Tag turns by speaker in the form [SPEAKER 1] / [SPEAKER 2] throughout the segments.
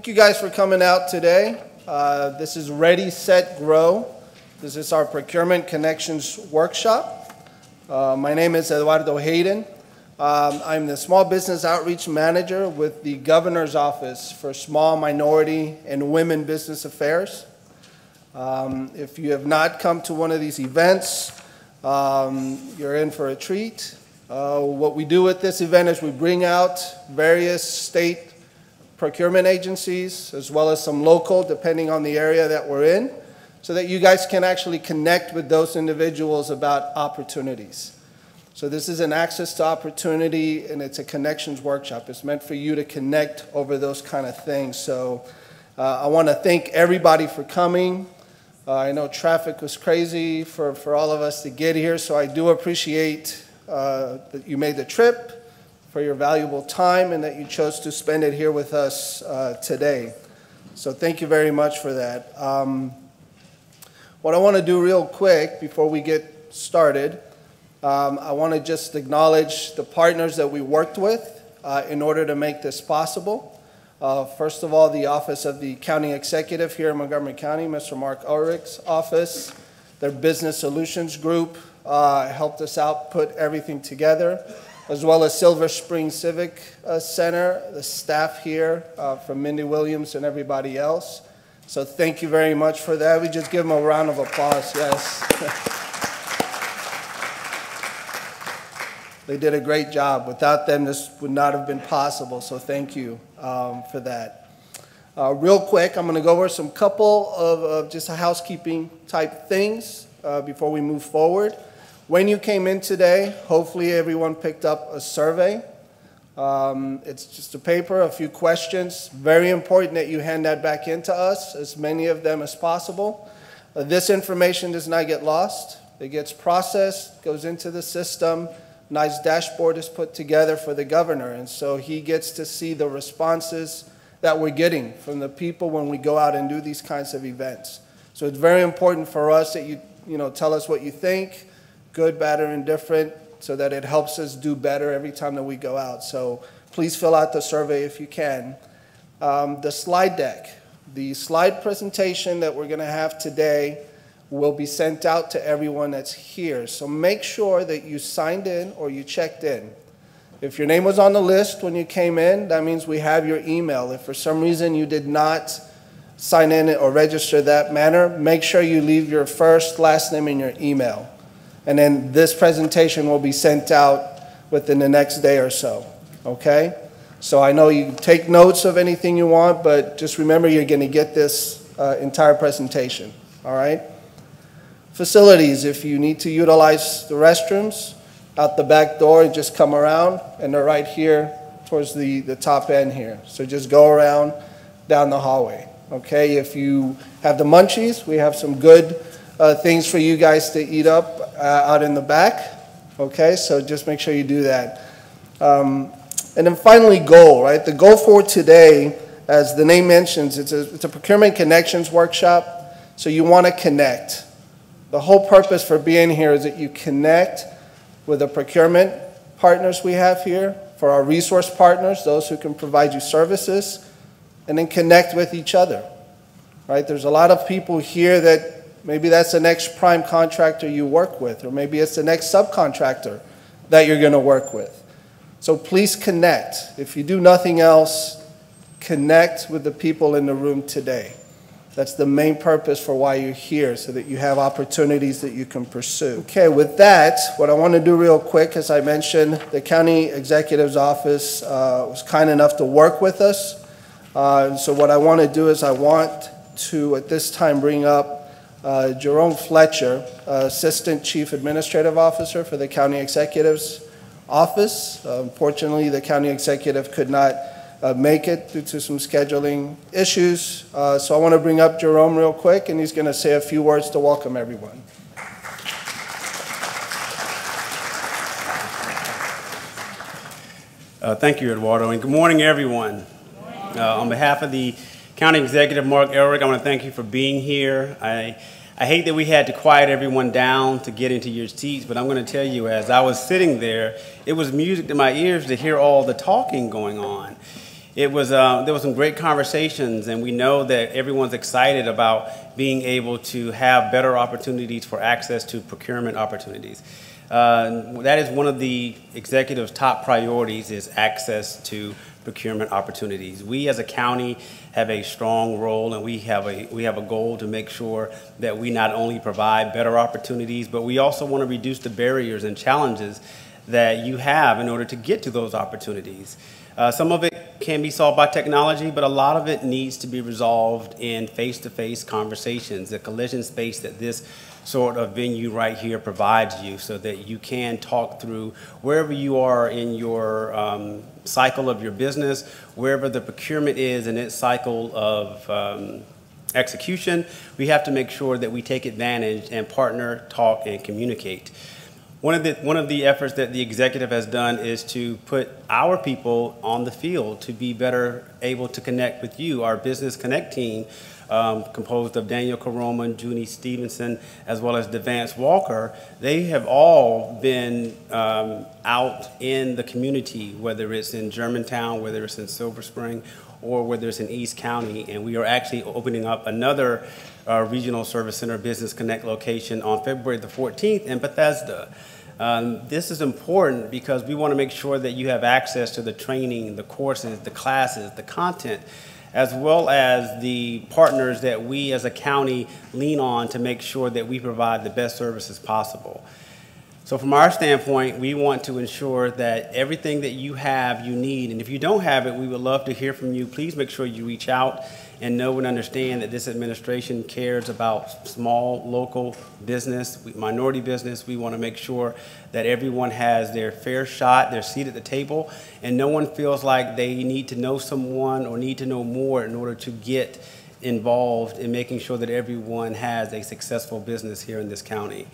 [SPEAKER 1] you guys for coming out today. This is Ready, Set, Grow. This is our Procurement Connections workshop. My name is Eduardo Hayden. I'm the Small Business Outreach Manager with the Governor's Office for Small, Minority, and Women Business Affairs. If you have not come to one of these events, you're in for a treat. What we do with this event is we bring out various state procurement agencies as well as some local, depending on the area that we're in, so that you guys can actually connect with those individuals about opportunities. So this is an access to opportunity, and it's a connections workshop. It's meant for you to connect over those kind of things. So I want to thank everybody for coming. I know traffic was crazy for all of us to get here, so I do appreciate that you made the trip, for your valuable time, and that you chose to spend it here with us today. So thank you very much for that. What I want to do real quick before we get started, I want to just acknowledge the partners that we worked with in order to make this possible. First of all, the Office of the County Executive here in Montgomery County, Mr. Mark Ulrich's office, their Business Solutions Group helped us out put everything together, as well as Silver Spring Civic Center, the staff here from Mindy Williams and everybody else. So thank you very much for that. We just give them a round of applause, yes. They did a great job. Without them, this would not have been possible, so thank you for that. Real quick, I'm gonna go over some couple of just housekeeping type things before we move forward. When you came in today, hopefully everyone picked up a survey. It's just a paper, a few questions. Very important that you hand that back in to us, as many of them as possible. This information does not get lost. It gets processed, goes into the system. Nice dashboard is put together for the governor, and so he gets to see the responses that we're getting from the people when we go out and do these kinds of events. So it's very important for us that you tell us what you think, good, bad, or indifferent, so that it helps us do better every time that we go out. So please fill out the survey if you can. The slide deck, the slide presentation that we're going to have today will be sent out to everyone that's here. So make sure that you signed in or you checked in. If your name was on the list when you came in, that means we have your email. If for some reason you did not sign in or register that manner, make sure you leave your first, last name, and your email. And then this presentation will be sent out within the next day or so, okay? So I know you can take notes of anything you want, but just remember you're going to get this entire presentation, all right? Facilities, if you need to utilize the restrooms, out the back door, just come around, and they're right here towards the top end here. So just go around down the hallway, okay? If you have the munchies, we have some good things for you guys to eat up out in the back, okay? So just make sure you do that. And then finally, goal, right? The goal for today, as the name mentions, it's a Procurement Connections workshop, so you want to connect. The whole purpose for being here is that you connect with the procurement partners we have here, for our resource partners, those who can provide you services, and then connect with each other, right? There's a lot of people here that maybe that's the next prime contractor you work with, or maybe it's the next subcontractor that you're going to work with. So please connect. If you do nothing else, connect with the people in the room today. That's the main purpose for why you're here, so that you have opportunities that you can pursue. Okay, with that, what I want to do real quick, as I mentioned, the County Executive's Office was kind enough to work with us. So what I want to do is I want to, at this time, bring up Jerome Fletcher, Assistant Chief Administrative Officer for the County Executive's Office. Unfortunately, the County Executive could not make it due to some scheduling issues. So I want to bring up Jerome real quick, and he's going to say a few words to welcome everyone.
[SPEAKER 2] Thank you, Eduardo, and good morning, everyone. On behalf of the County Executive Mark Ulrich, I want to thank you for being here. I hate that we had to quiet everyone down to get into your seats, but I'm going to tell you, as I was sitting there, it was music to my ears to hear all the talking going on. There was some great conversations, and we know that everyone's excited about being able to have better opportunities for access to procurement opportunities. That is one of the executive's top priorities, is access to procurement opportunities. We as a county have a strong role, and we have a goal to make sure that we not only provide better opportunities, but we also want to reduce the barriers and challenges that you have in order to get to those opportunities. Some of it can be solved by technology, but a lot of it needs to be resolved in face-to-face conversations, the collision space that this sort of venue right here provides you, so that you can talk through wherever you are in your cycle of your business, wherever the procurement is in its cycle of execution. We have to make sure that we take advantage and partner, talk, and communicate. One of the efforts that the executive has done is to put our people on the field to be better able to connect with you. Our Business Connect team, composed of Daniel Caroma, Junie Stevenson, as well as Devance Walker, they have all been out in the community, whether it's in Germantown, whether it's in Silver Spring, or whether it's in East County. And we are actually opening up another Regional Service Center Business Connect location on February the 14th in Bethesda. This is important because we want to make sure that you have access to the training, the courses, the classes, the content, as well as the partners that we as a county lean on to make sure that we provide the best services possible. So from our standpoint, we want to ensure that everything that you have, you need. And if you don't have it, we would love to hear from you. Please make sure you reach out and know and understand that this administration cares about small, local business, minority business. We want to make sure that everyone has their fair shot, their seat at the table, and no one feels like they need to know someone or need to know more in order to get involved in making sure that everyone has a successful business here in this county.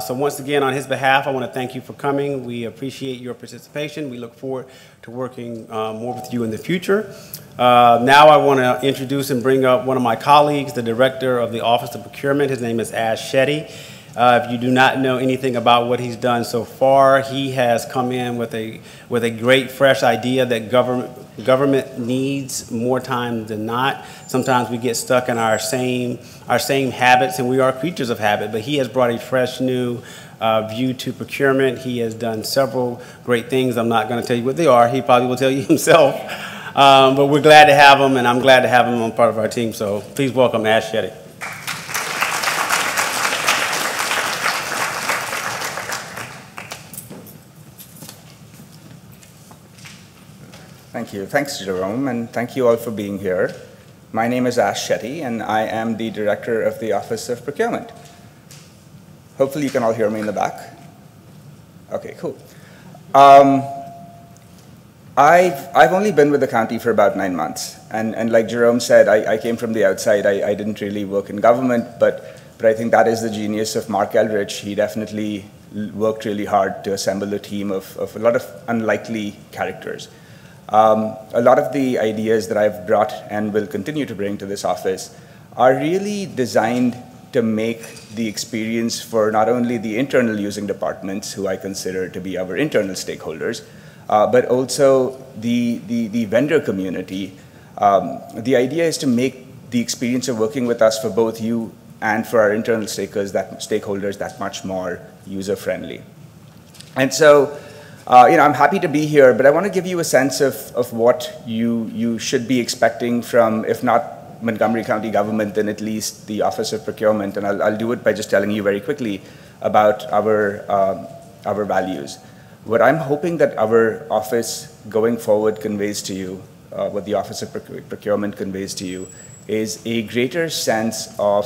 [SPEAKER 2] So once again, on his behalf, I want to thank you for coming. We appreciate your participation. We look forward to working more with you in the future. Now I want to introduce and bring up one of my colleagues, the Director of the Office of Procurement. His name is Ash Shetty. If you do not know anything about what he's done so far, he has come in with a great, fresh idea that government needs more time than not. Sometimes we get stuck in our same habits, and we are creatures of habit, but he has brought a fresh, new view to procurement. He has done several great things. I'm not going to tell you what they are. He probably will tell you himself. But we're glad to have him, and I'm glad to have him on part of our team. So please welcome Ash Shetty.
[SPEAKER 3] Thank you. Thanks, Jerome, and thank you all for being here. My name is Ash Shetty, and I am the Director of the Office of Procurement. Hopefully you can all hear me in the back. Okay, cool. I've only been with the county for about 9 months, and like Jerome said, I came from the outside. I didn't really work in government, but I think that is the genius of Mark Eldridge. He definitely worked really hard to assemble a team of a lot of unlikely characters. A lot of the ideas that I've brought and will continue to bring to this office are really designed to make the experience for not only the internal using departments, who I consider to be our internal stakeholders, but also the vendor community. The idea is to make the experience of working with us for both you and for our internal stakeholders that much more user-friendly. And so, I'm happy to be here, but I want to give you a sense of what you should be expecting from, if not Montgomery County government, then at least the Office of Procurement. And I'll do it by just telling you very quickly about our values. What I'm hoping that our office going forward conveys to you, what the Office of Procurement conveys to you, is a greater sense of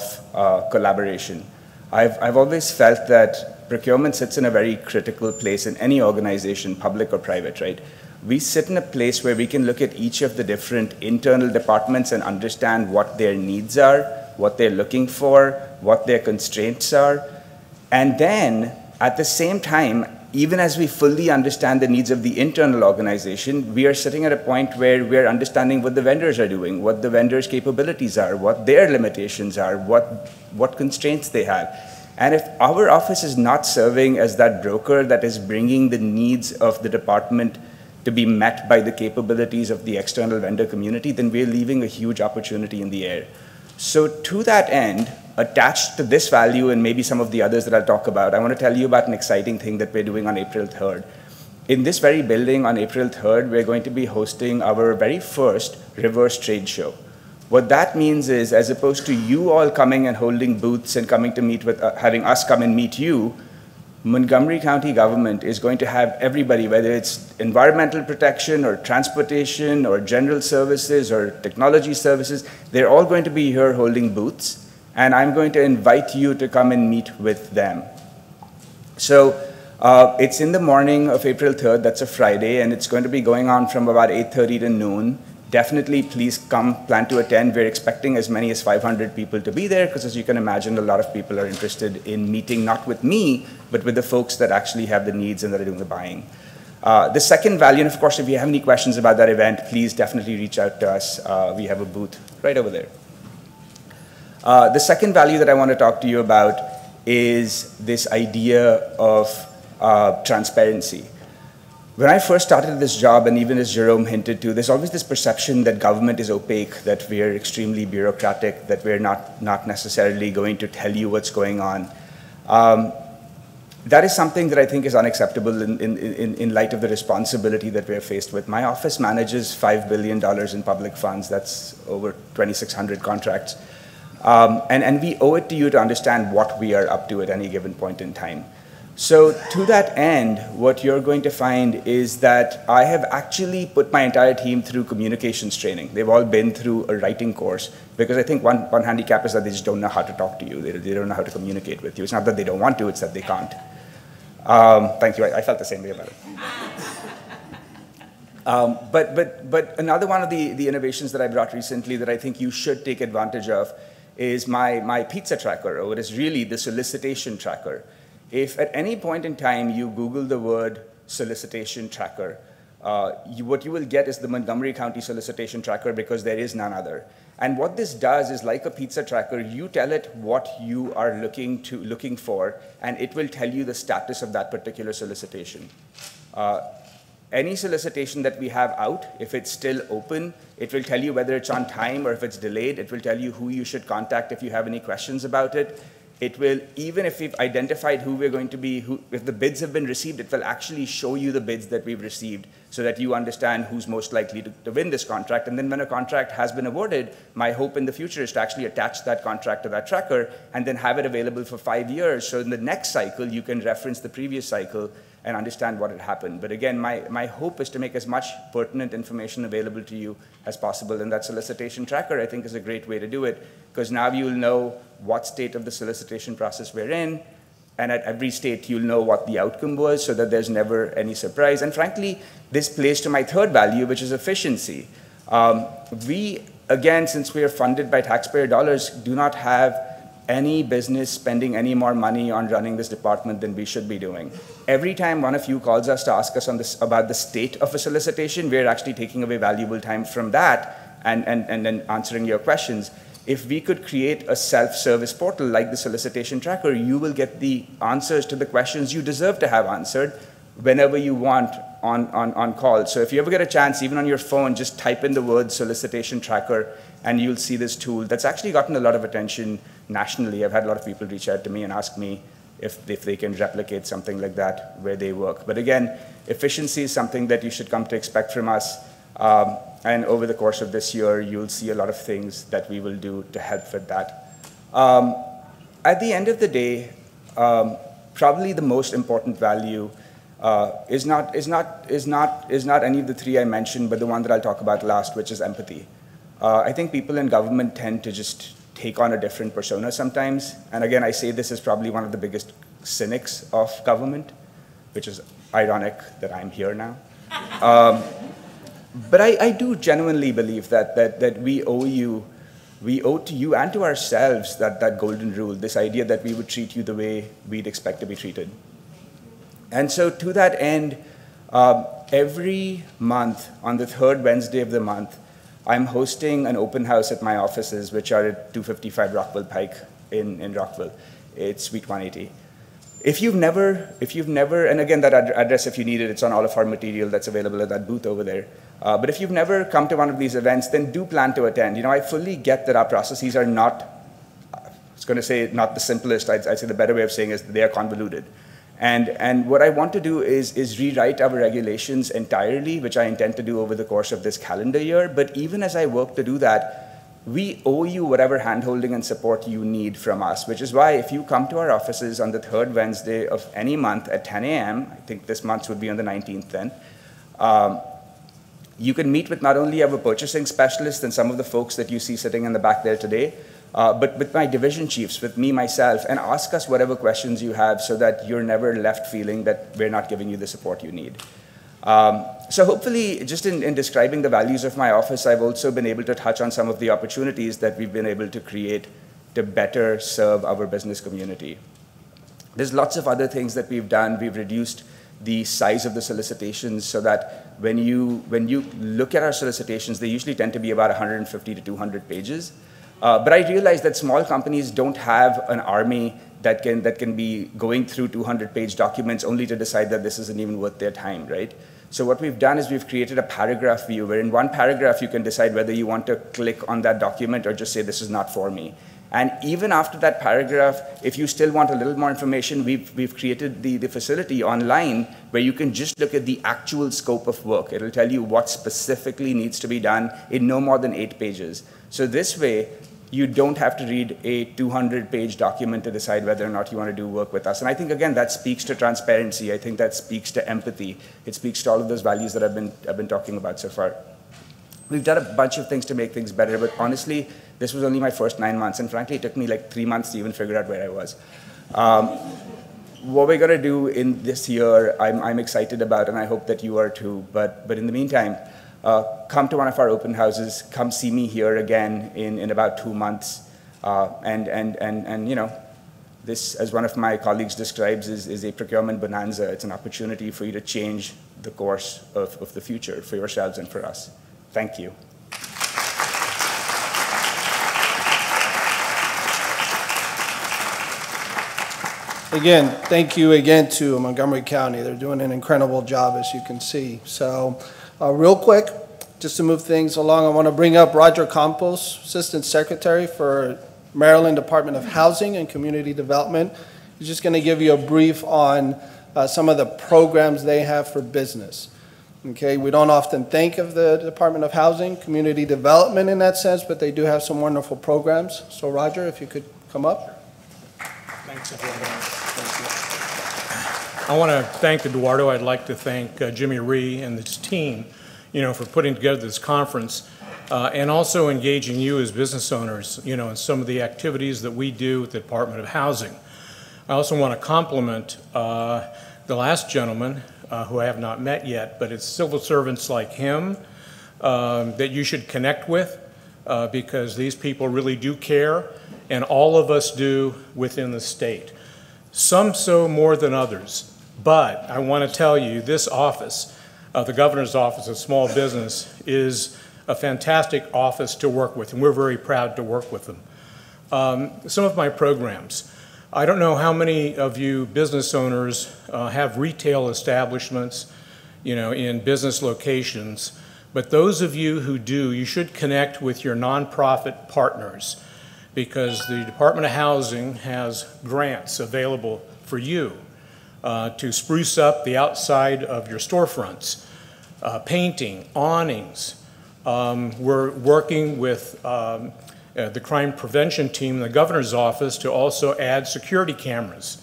[SPEAKER 3] collaboration. I've always felt that procurement sits in a very critical place in any organization, public or private, right? We sit in a place where we can look at each of the different internal departments and understand what their needs are, what they're looking for, what their constraints are. And then, at the same time, even as we fully understand the needs of the internal organization, we are sitting at a point where we're understanding what the vendors are doing, what the vendors' capabilities are, what their limitations are, what constraints they have. And if our office is not serving as that broker that is bringing the needs of the department to be met by the capabilities of the external vendor community, then we're leaving a huge opportunity in the air. So to that end, attached to this value and maybe some of the others that I'll talk about, I want to tell you about an exciting thing that we're doing on April 3rd. In this very building on April 3rd, we're going to be hosting our very first reverse trade show. What that means is, as opposed to you all coming and holding booths and coming to meet with, having us come and meet you, Montgomery County government is going to have everybody, whether it's environmental protection or transportation or general services or technology services, they're all going to be here holding booths, and I'm going to invite you to come and meet with them. So it's in the morning of April 3rd, that's a Friday, and it's going to be going on from about 8:30 to noon. Definitely please come, plan to attend. We're expecting as many as 500 people to be there, because as you can imagine, a lot of people are interested in meeting not with me, but with the folks that actually have the needs and that are doing the buying. The second value, and of course, if you have any questions about that event, please definitely reach out to us. We have a booth right over there. The second value that I want to talk to you about is this idea of transparency. When I first started this job, and even as Jerome hinted to, there's always this perception that government is opaque, that we're extremely bureaucratic, that we're not necessarily going to tell you what's going on. That is something that I think is unacceptable in light of the responsibility that we're faced with. My office manages $5 billion in public funds. That's over 2,600 contracts. And we owe it to you to understand what we are up to at any given point in time. So to that end, what you're going to find is that I have actually put my entire team through communications training. They've all been through a writing course, because I think one handicap is that they just don't know how to talk to you. They don't know how to communicate with you. It's not that they don't want to, it's that they can't. Thank you, I felt the same way about it. But another one of the innovations that I brought recently that I think you should take advantage of is my pizza tracker, or what is really the solicitation tracker. If at any point in time you Google the word solicitation tracker, what you will get is the Montgomery County solicitation tracker, because there is none other. And what this does is, like a pizza tracker, you tell it what you are looking for, and it will tell you the status of that particular solicitation. Any solicitation that we have out, if it's still open, it will tell you whether it's on time or if it's delayed. It will tell you who you should contact if you have any questions about it. It will, even if we've identified who we're going to be, if the bids have been received, it will actually show you the bids that we've received, so that you understand who's most likely to win this contract. And then when a contract has been awarded, my hope in the future is to actually attach that contract to that tracker and then have it available for 5 years. So in the next cycle, you can reference the previous cycle and understand what had happened. But again, my hope is to make as much pertinent information available to you as possible. And that solicitation tracker, I think, is a great way to do it, because now you'll know what state of the solicitation process we're in, and at every state you'll know what the outcome was, so that there's never any surprise. And frankly, this plays to my third value, which is efficiency. We, again, since we are funded by taxpayer dollars, do not have any business spending any more money on running this department than we should be doing. Every time one of you calls us to ask us about the state of a solicitation, we're actually taking away valuable time from that and then answering your questions. If we could create a self-service portal like the solicitation tracker, you will get the answers to the questions you deserve to have answered whenever you want on call. So if you ever get a chance, even on your phone, just type in the word solicitation tracker, and you'll see this tool that's actually gotten a lot of attention nationally. I've had a lot of people reach out to me and ask me if they can replicate something like that where they work. But again, efficiency is something that you should come to expect from us. And over the course of this year, you'll see a lot of things that we will do to help with that. At the end of the day, probably the most important value is not any of the three I mentioned, but the one that I'll talk about last, which is empathy. I think people in government tend to just take on a different persona sometimes. And again, I say this is probably one of the biggest cynics of government, which is ironic that I'm here now. But I do genuinely believe that we owe to you and to ourselves that golden rule, this idea that we would treat you the way we'd expect to be treated. And so to that end, every month, on the third Wednesday of the month, I'm hosting an open house at my offices, which are at 255 Rockville Pike in Rockville. It's Suite 180. if you've never, and again, that address, if you need it, it's on all of our material that's available at that booth over there. But if you've never come to one of these events, then do plan to attend. You know, I fully get that our processes are not, I was going to say not the simplest. I'd say the better way of saying is they are convoluted. And what I want to do is rewrite our regulations entirely, which I intend to do over the course of this calendar year. But even as I work to do that, we owe you whatever handholding and support you need from us, which is why if you come to our offices on the third Wednesday of any month at 10 a.m., I think this month would be on the 19th then, you can meet with not only our purchasing specialists and some of the folks that you see sitting in the back there today, but with my division chiefs, with me, myself, and ask us whatever questions you have so that you're never left feeling that we're not giving you the support you need. So hopefully, just in describing the values of my office, I've also been able to touch on some of the opportunities that we've been able to create to better serve our business community. There's lots of other things that we've done. We've reduced the size of the solicitations so that when you look at our solicitations, they usually tend to be about 150 to 200 pages. But I realize that small companies don't have an army that can be going through 200-page documents only to decide that this isn't even worth their time, right? So what we've done is we've created a paragraph view where in one paragraph you can decide whether you want to click on that document or just say this is not for me. And even after that paragraph, if you still want a little more information, we've created the facility online where you can just look at the actual scope of work. It'll tell you what specifically needs to be done in no more than 8 pages. So this way, you don't have to read a 200-page document to decide whether or not you want to do work with us. And I think, again, that speaks to transparency. I think that speaks to empathy. It speaks to all of those values that I've been talking about so far. We've done a bunch of things to make things better, but honestly, this was only my first 9 months, and frankly, it took me like 3 months to even figure out where I was. What we're going to do in this year, I'm excited about, and I hope that you are too. But in the meantime, come to one of our open houses. Come see me here again in about 2 months. And you know, this, as one of my colleagues describes, is a procurement bonanza. It's an opportunity for you to change the course of the future for yourselves and for us. Thank you.
[SPEAKER 1] Again, thank you again to Montgomery County. They're doing an incredible job, as you can see. So real quick, just to move things along, I want to bring up Roger Campos, Assistant Secretary for Maryland Department of Housing and Community Development. He's just going to give you a brief on some of the programs they have for business. Okay, we don't often think of the Department of Housing, Community Development in that sense, but they do have some wonderful programs. So Roger, if you could come up.
[SPEAKER 4] Thanks, everyone. Thank you. I want to thank Eduardo. I'd like to thank Jimmy Rhee and his team, you know, for putting together this conference and also engaging you as business owners, you know, in some of the activities that we do with the Department of Housing. I also want to compliment the last gentleman, who I have not met yet, but it's civil servants like him that you should connect with because these people really do care, and all of us do within the state. Some so more than others, but I want to tell you this office, the Governor's Office of Small Business, is a fantastic office to work with, and we're very proud to work with them. Some of my programs. I don't know how many of you business owners have retail establishments, you know, in business locations, but those of you who do, you should connect with your nonprofit partners because the Department of Housing has grants available for you to spruce up the outside of your storefronts, painting, awnings. We're working with the crime prevention team in the governor's office to also add security cameras,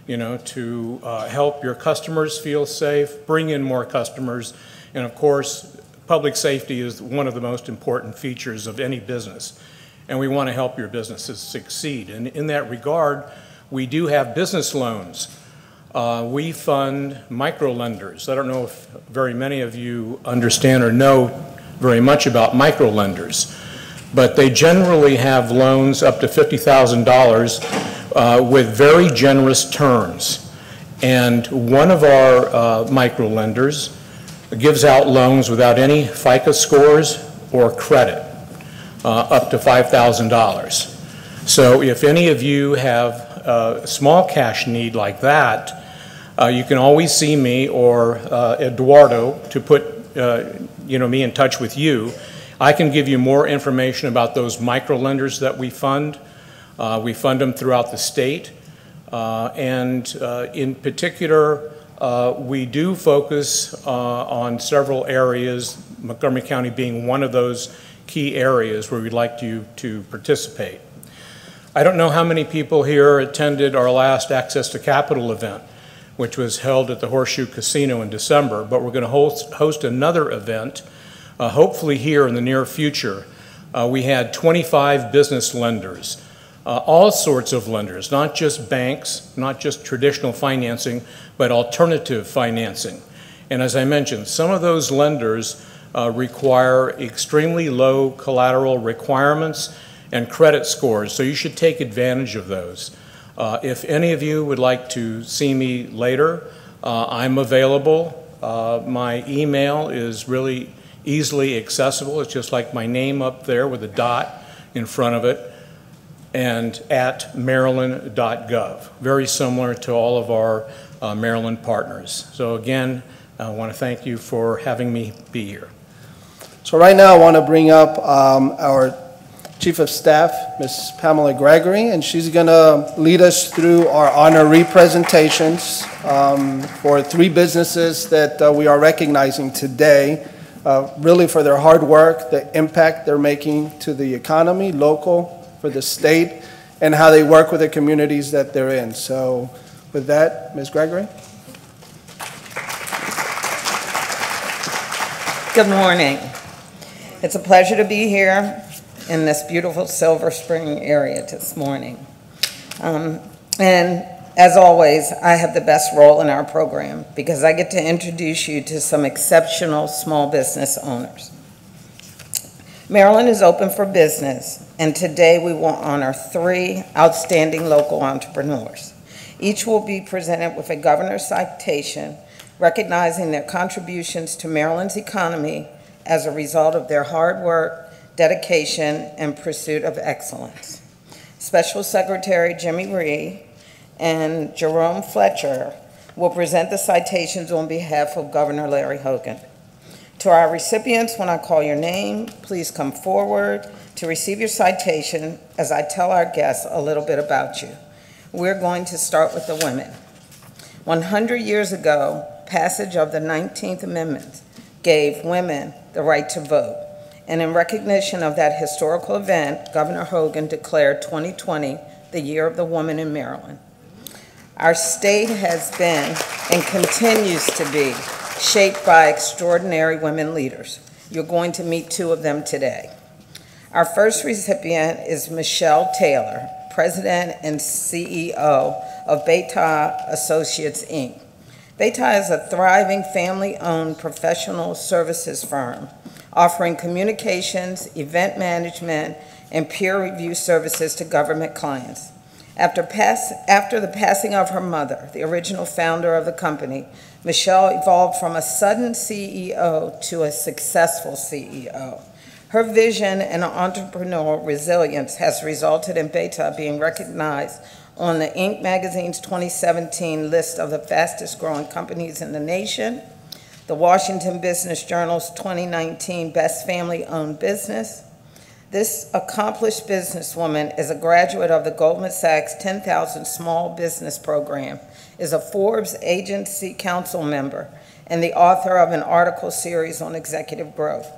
[SPEAKER 4] you know, to help your customers feel safe, bring in more customers, and of course, public safety is one of the most important features of any business, and we want to help your businesses succeed. And in that regard, we do have business loans. We fund micro-lenders. I don't know if very many of you understand or know very much about micro-lenders, but they generally have loans up to $50,000 with very generous terms. And one of our micro-lenders gives out loans without any FICO scores or credit, up to $5,000. So if any of you have small cash need like that, you can always see me or Eduardo to put me in touch with you. I can give you more information about those micro lenders that we fund. We fund them throughout the state. In particular, we do focus on several areas, Montgomery County being one of those key areas where we'd like you to participate. I don't know how many people here attended our last Access to Capital event, which was held at the Horseshoe Casino in December, but we're going to host another event, hopefully here in the near future. We had 25 business lenders, all sorts of lenders, not just banks, not just traditional financing, but alternative financing. And as I mentioned, some of those lenders require extremely low collateral requirements and credit scores, so you should take advantage of those. If any of you would like to see me later, I'm available. My email is really easily accessible. It's just like my name up there with a dot in front of it, and at maryland.gov, very similar to all of our Maryland partners. So again, I want to thank you for having me be here.
[SPEAKER 1] So right now I want to bring up our Chief of Staff, Ms. Pamela Gregory, and she's going to lead us through our honoree presentations for 3 businesses that we are recognizing today, really for their hard work, the impact they're making to the economy, local, for the state, and how they work with the communities that they're in. So with that, Ms. Gregory.
[SPEAKER 5] Good morning. It's a pleasure to be here in this beautiful Silver Spring area this morning. And as always, I have the best role in our program because I get to introduce you to some exceptional small business owners. Maryland is open for business, and today we will honor 3 outstanding local entrepreneurs. Each will be presented with a governor's citation recognizing their contributions to Maryland's economy as a result of their hard work, dedication, and pursuit of excellence. Special Secretary Jimmy Rhee and Jerome Fletcher will present the citations on behalf of Governor Larry Hogan. To our recipients, when I call your name, please come forward to receive your citation as I tell our guests a little bit about you. We're going to start with the women. 100 years ago, passage of the 19th Amendment gave women the right to vote. And in recognition of that historical event, Governor Hogan declared 2020 the Year of the Woman in Maryland. Our state has been and continues to be shaped by extraordinary women leaders. You're going to meet 2 of them today. Our first recipient is Michelle Taylor, President and CEO of Beta Associates, Inc. Beta is a thriving family-owned professional services firm offering communications, event management, and peer review services to government clients. After the passing of her mother, the original founder of the company, Michelle evolved from a sudden CEO to a successful CEO. Her vision and entrepreneurial resilience has resulted in Beta being recognized on the Inc. magazine's 2017 list of the fastest growing companies in the nation, the Washington Business Journal's 2019 Best Family-Owned Business. This accomplished businesswoman is a graduate of the Goldman Sachs 10,000 Small Business Program, is a Forbes Agency Council member, and the author of an article series on executive growth.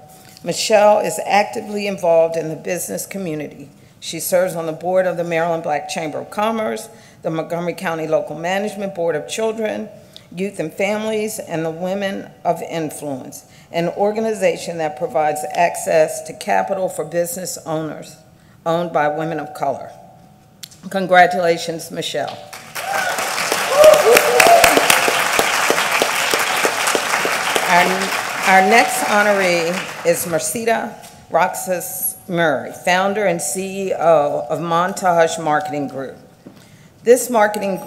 [SPEAKER 5] Michelle is actively involved in the business community. She serves on the board of the Maryland Black Chamber of Commerce, the Montgomery County Local Management Board of Children, Youth and Families, and the Women of Influence, an organization that provides access to capital for business owners owned by women of color. Congratulations, Michelle. Our next honoree is Mercida Roxas Murray, founder and CEO of Montage Marketing Group. This marketing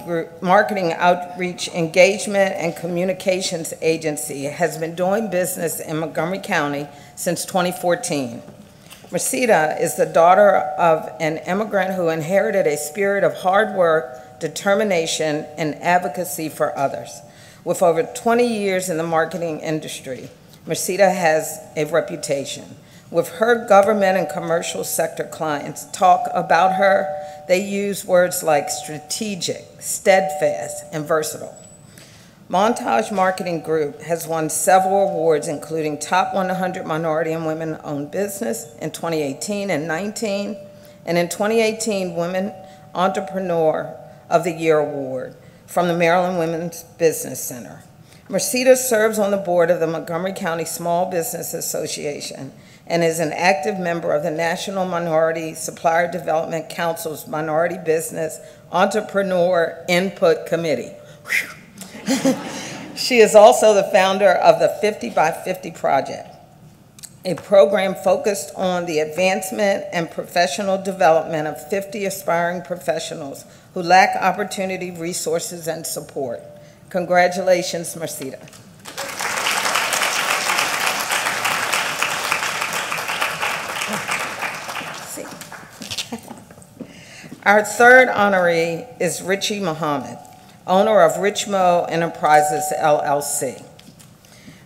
[SPEAKER 5] outreach, engagement, and communications agency has been doing business in Montgomery County since 2014. Mercida is the daughter of an immigrant who inherited a spirit of hard work, determination, and advocacy for others. With over 20 years in the marketing industry, Mercida has a reputation. With her government and commercial sector clients talk about her, they use words like strategic, steadfast, and versatile. Montage Marketing Group has won several awards, including Top 100 Minority and Women-Owned Business in 2018 and 19, and in 2018, Women Entrepreneur of the Year Award from the Maryland Women's Business Center. Mercida serves on the board of the Montgomery County Small Business Association and is an active member of the National Minority Supplier Development Council's Minority Business Entrepreneur Input Committee. She is also the founder of the 50 by 50 Project, a program focused on the advancement and professional development of 50 aspiring professionals who lack opportunity, resources, and support. Congratulations, Mercida. Our third honoree is Richie Muhammad, owner of Richmo Enterprises, LLC.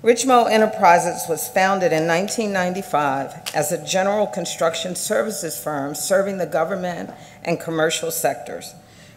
[SPEAKER 5] Richmo Enterprises was founded in 1995 as a general construction services firm serving the government and commercial sectors.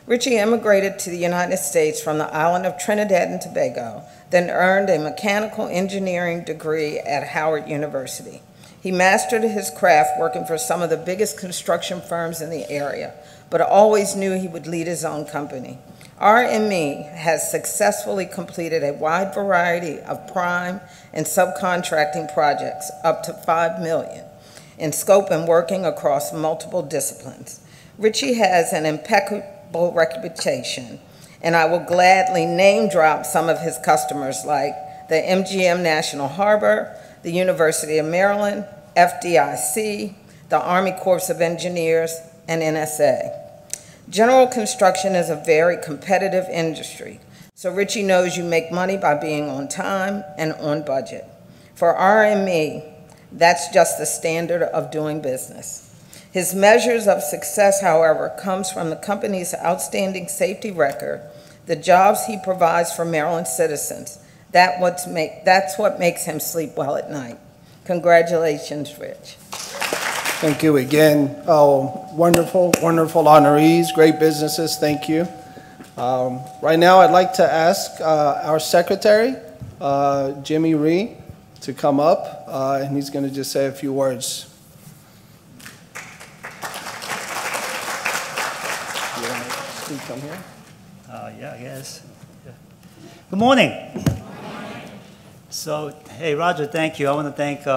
[SPEAKER 5] Richie immigrated to the United States from the island of Trinidad and Tobago, then earned a mechanical engineering degree at Howard University. He mastered his craft working for some of the biggest construction firms in the area, but always knew he would lead his own company. RME has successfully completed a wide variety of prime and subcontracting projects up to $5 million in scope and working across multiple disciplines. Richie has an impeccable reputation, and I will gladly name drop some of his customers like the MGM National Harbor, the University of Maryland, FDIC, the Army Corps of Engineers, and NSA. General construction is a very competitive industry, so Richie knows you make money by being on time and on budget. For RME, that's just the standard of doing business. His measures of success, however, comes from the company's outstanding safety record, the jobs he provides for Maryland citizens. That's what makes him sleep well at night. Congratulations, Rich.
[SPEAKER 1] Thank you again. Oh, wonderful, wonderful honorees, great businesses, thank you. Right now, I'd like to ask our secretary, Jimmy Ree, to come up, and he's going to just say a few words. You want to come here?
[SPEAKER 6] Yeah, I guess. Yeah. Good morning. So, hey, Roger, thank you. I want to thank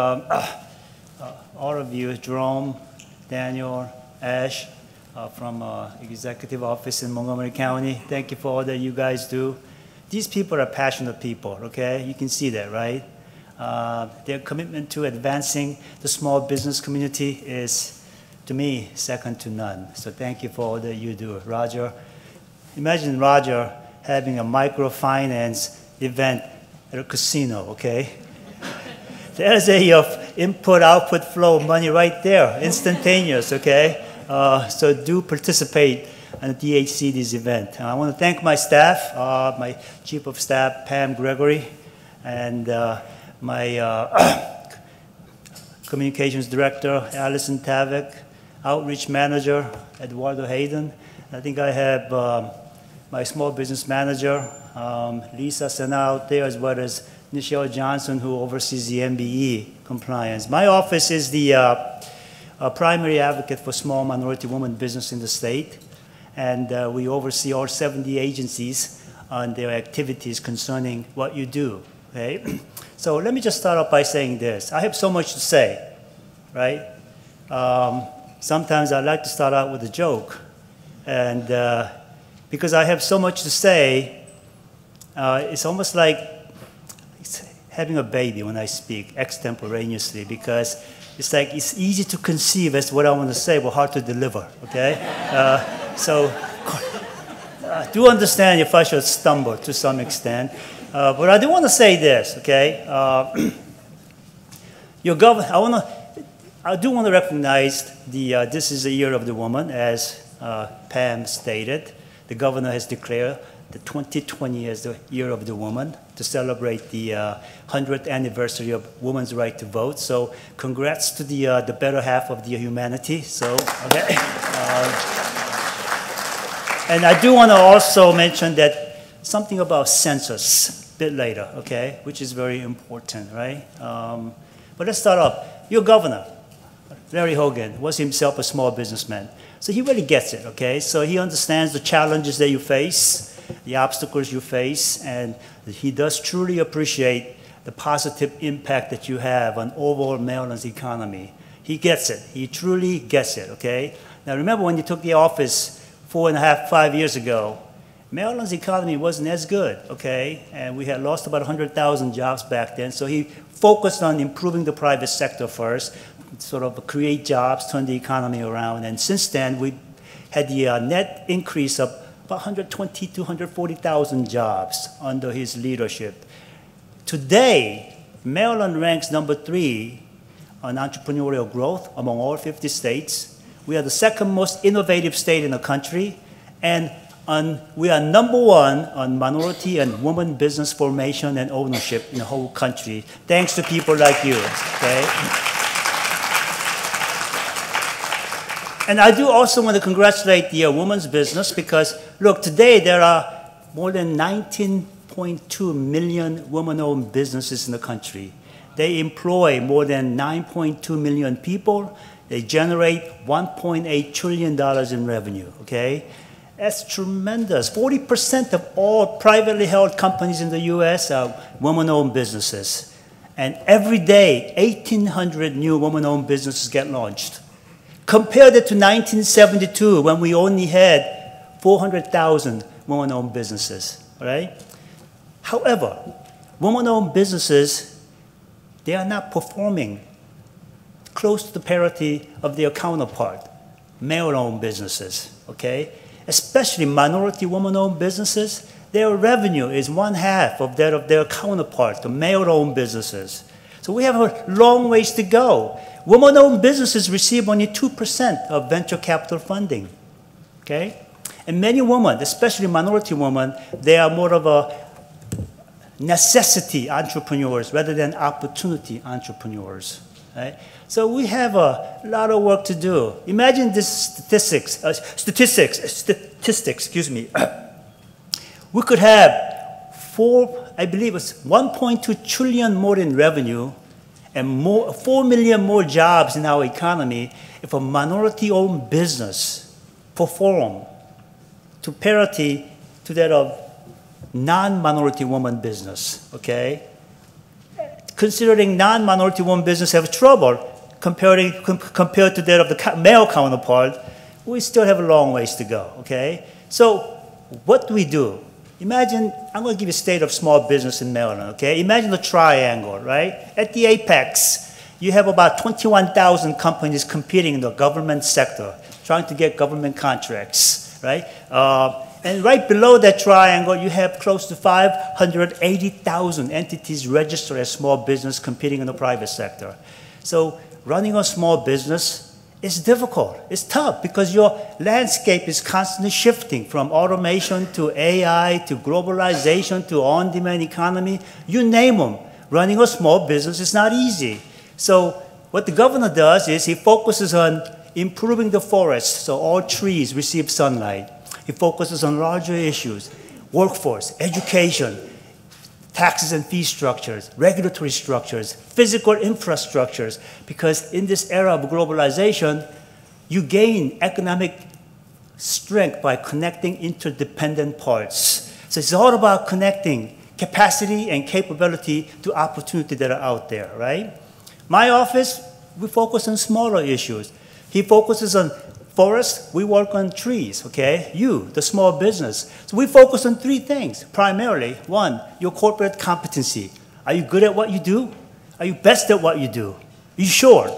[SPEAKER 6] all of you, Jerome, Daniel, Ash, from Executive Office in Montgomery County. Thank you for all that you guys do. These people are passionate people, okay? You can see that, right? Their commitment to advancing the small business community is, to me, second to none. So thank you for all that you do. Roger, imagine Roger having a microfinance event at a casino, okay? There's a input-output flow of money right there, instantaneous, okay? So do participate in the DHCD's event. And I want to thank my staff, my Chief of Staff, Pam Gregory, and my Communications Director, Allison Tavick, Outreach Manager, Eduardo Hayden. I think I have my Small Business Manager, Lisa Sena out there, as well as Nichelle Johnson, who oversees the MBE compliance. My office is the primary advocate for small minority women business in the state, and we oversee all 70 agencies on their activities concerning what you do, okay? So let me just start off by saying this. I have so much to say, right? Sometimes I like to start out with a joke, and because I have so much to say, it's almost like having a baby when I speak extemporaneously, because it's like it's easy to conceive as to what I want to say, but hard to deliver, okay? So do understand if I should stumble to some extent. But I do want to say this, okay? I do want to recognize this is the year of the woman, as Pam stated. the governor has declared the 2020 as the Year of the Woman to celebrate the 100th anniversary of women's right to vote. So congrats to the better half of the humanity. So, okay. And I do want to also mention that something about census a bit later, okay, which is very important, right? But let's start off. Your governor, Larry Hogan, was himself a small businessman. So he really gets it, okay? So he understands the challenges that you face, the obstacles you face, and he does truly appreciate the positive impact that you have on overall Maryland's economy. He gets it. He truly gets it, okay? Now remember when you took the office 4.5, 5 years ago, Maryland's economy wasn't as good, okay? And we had lost about 100,000 jobs back then. So he focused on improving the private sector first, sort of create jobs, turn the economy around. And since then, we had the net increase of about 120 to 140,000 jobs under his leadership. Today, Maryland ranks number 3 on entrepreneurial growth among all 50 states. We are the second most innovative state in the country, and we are number 1 on minority and women business formation and ownership in the whole country, thanks to people like you, okay? And I do also want to congratulate the women's business because, look, today there are more than 19.2 million women-owned businesses in the country. They employ more than 9.2 million people. They generate $1.8 trillion in revenue, okay? That's tremendous. 40% of all privately held companies in the U.S. are women-owned businesses. And every day, 1,800 new women-owned businesses get launched. Compare that to 1972 when we only had 400,000 women-owned businesses, all right? However, women-owned businesses, they are not performing close to the parity of their counterpart, male-owned businesses, okay? Especially minority women-owned businesses, their revenue is 1/2 of that of their counterpart, the male-owned businesses. So we have a long ways to go. Women-owned businesses receive only 2% of venture capital funding, okay? And many women, especially minority women, they are more of a necessity entrepreneurs rather than opportunity entrepreneurs, right? So we have a lot of work to do. Imagine this statistics, excuse me. We could have I believe it's 1.2 trillion more in revenue and 4 million more jobs in our economy if a minority-owned business performed to parity to that of non-minority woman business, okay? Considering non-minority woman business have trouble compared to that of the male counterpart, we still have a long ways to go, okay? So what do we do? Imagine, I'm going to give you a state of small business in Maryland, okay? Imagine the triangle, right? At the apex, you have about 21,000 companies competing in the government sector, trying to get government contracts, right? And right below that triangle, you have close to 580,000 entities registered as small business competing in the private sector. So running a small business is difficult. It's tough because your landscape is constantly shifting from automation to AI to globalization to on-demand economy. You name them. Running a small business is not easy. So what the governor does is he focuses on improving the forest so all trees receive sunlight. He focuses on larger issues, workforce, education, taxes and fee structures, regulatory structures, physical infrastructures, because in this era of globalization, you gain economic strength by connecting interdependent parts. So it's all about connecting capacity and capability to opportunity that are out there, right? My office, we focus on smaller issues. He focuses on forests, we work on trees, okay? You, the small business. So we focus on 3 things, primarily. 1, your corporate competency. Are you good at what you do? Are you best at what you do? Are you sure?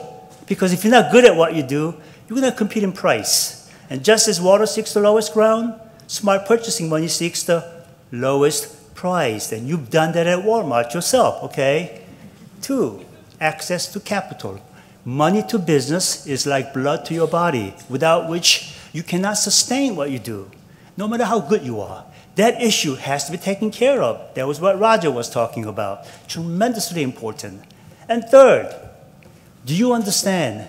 [SPEAKER 6] Because if you're not good at what you do, you're gonna compete in price. And just as water seeks the lowest ground, smart purchasing money seeks the lowest price. And you've done that at Walmart yourself, okay? 2, access to capital. Money to business is like blood to your body, without which you cannot sustain what you do. no matter how good you are, that issue has to be taken care of. That was what Roger was talking about. Tremendously important. And third, do you understand?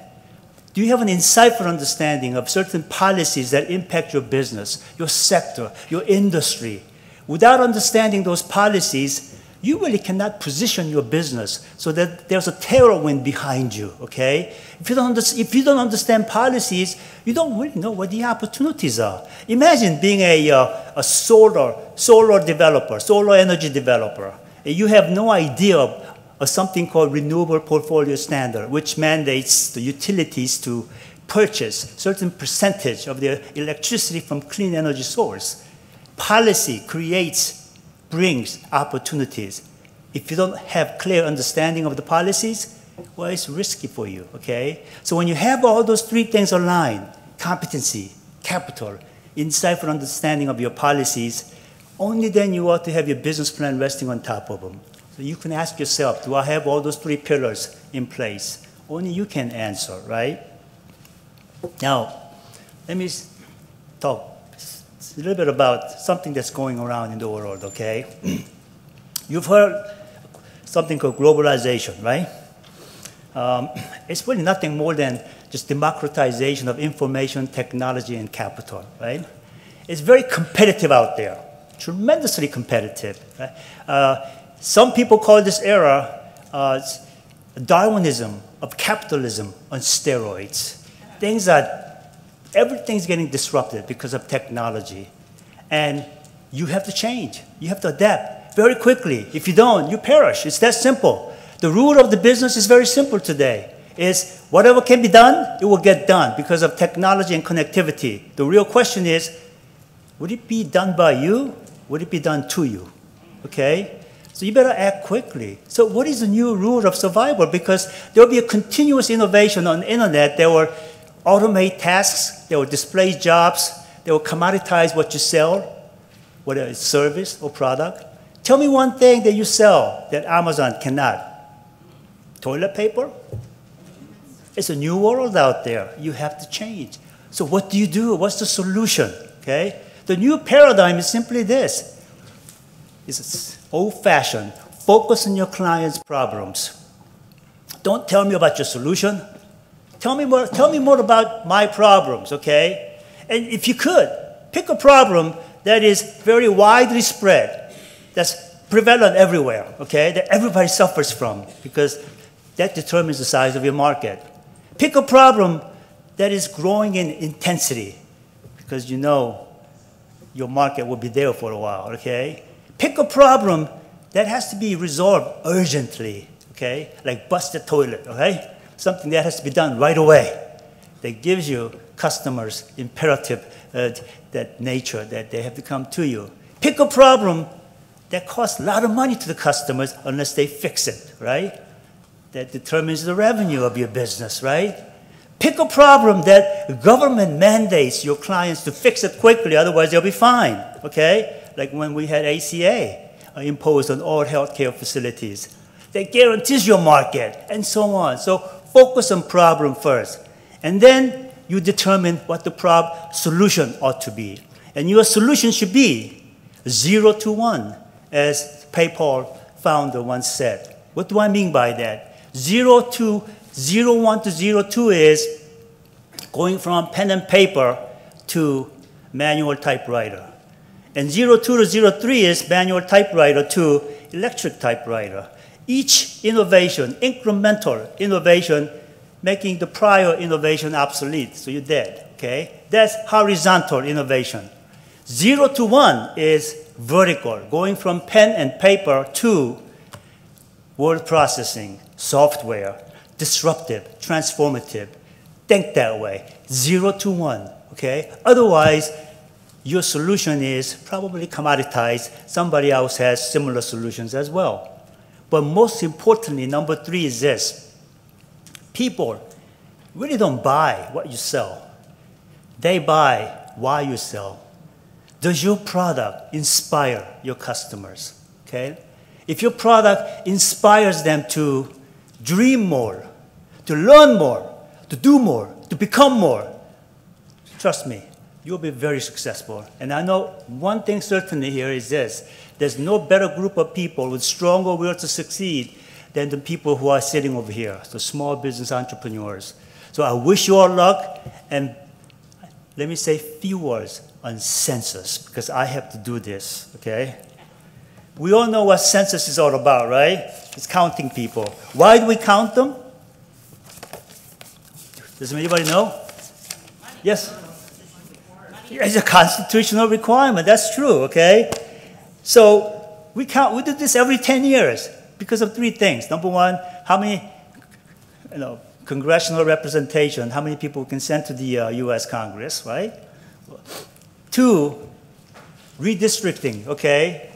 [SPEAKER 6] Do you have an insightful understanding of certain policies that impact your business, your sector, your industry? Without understanding those policies, you really cannot position your business so that there's a tailwind behind you, okay? If you don't understand policies, you don't really know what the opportunities are. Imagine being a solar developer, solar energy developer. You have no idea of something called Renewable Portfolio Standard, which mandates the utilities to purchase certain percentage of their electricity from clean energy source. Policy brings opportunities. If you don't have clear understanding of the policies, well, it's risky for you, okay? So when you have all those three things aligned, competency, capital, insightful understanding of your policies, only then you ought to have your business plan resting on top of them. So you can ask yourself, do I have all those three pillars in place? Only you can answer, right? Now, let me talk a little bit about something that's going around in the world, okay? You've heard something called globalization, right? It's really nothing more than just democratization of information, technology, and capital, right? It's very competitive out there, tremendously competitive. Right? Some people call this era Darwinism of capitalism on steroids. Everything's getting disrupted because of technology. And you have to change. You have to adapt very quickly. If you don't, you perish. It's that simple. The rule of the business is very simple today. Is whatever can be done, it will get done because of technology and connectivity. The real question is, would it be done by you? Would it be done to you? Okay? So you better act quickly. So what is the new rule of survival? Because there will be a continuous innovation on the internet. There will automate tasks. They will displace jobs. They will commoditize what you sell, whether it's service or product. Tell me one thing that you sell that Amazon cannot. Toilet paper? It's a new world out there. You have to change. So what do you do? What's the solution? Okay? The new paradigm is simply this. It's old-fashioned. Focus on your client's problems. Don't tell me about your solution. Tell me more about my problems, okay? And if you could, pick a problem that is very widely spread, that's prevalent everywhere, okay, that everybody suffers from, because that determines the size of your market. Pick a problem that is growing in intensity, because you know your market will be there for a while, okay? Pick a problem that has to be resolved urgently, okay, like bust the toilet, okay? Something that has to be done right away, that gives you customers imperative that nature, that they have to come to you. Pick a problem that costs a lot of money to the customers unless they fix it, right? That determines the revenue of your business, right? Pick a problem that government mandates your clients to fix it quickly, otherwise they'll be fined, okay? Like when we had ACA imposed on all healthcare facilities. That guarantees your market, and so on. So focus on problem first. And then you determine what the solution ought to be. And your solution should be 0 to 1, as PayPal founder once said. What do I mean by that? 01 to 02 is going from pen and paper to manual typewriter. And 02 to 03 is manual typewriter to electric typewriter. Each innovation, incremental innovation, making the prior innovation obsolete, so you're dead, okay? That's horizontal innovation. 0 to 1 is vertical, going from pen and paper to word processing, software, disruptive, transformative. Think that way, 0 to 1, okay? Otherwise, your solution is probably commoditized. Somebody else has similar solutions as well. But most importantly, number 3 is this. People really don't buy what you sell. They buy why you sell. Does your product inspire your customers? Okay? If your product inspires them to dream more, to learn more, to do more, to become more, trust me, you'll be very successful. And I know one thing certainly here is this: there's no better group of people with stronger will to succeed than the people who are sitting over here, the small business entrepreneurs. So I wish you all luck, and let me say a few words on census, because I have to do this, okay? We all know what census is all about, right? It's counting people. Why do we count them? Does anybody know? Yes? It's a constitutional requirement, that's true, okay? So we do this every 10 years because of three things. Number one, how many, congressional representation, how many people can send to the US Congress, right? Two, redistricting, okay?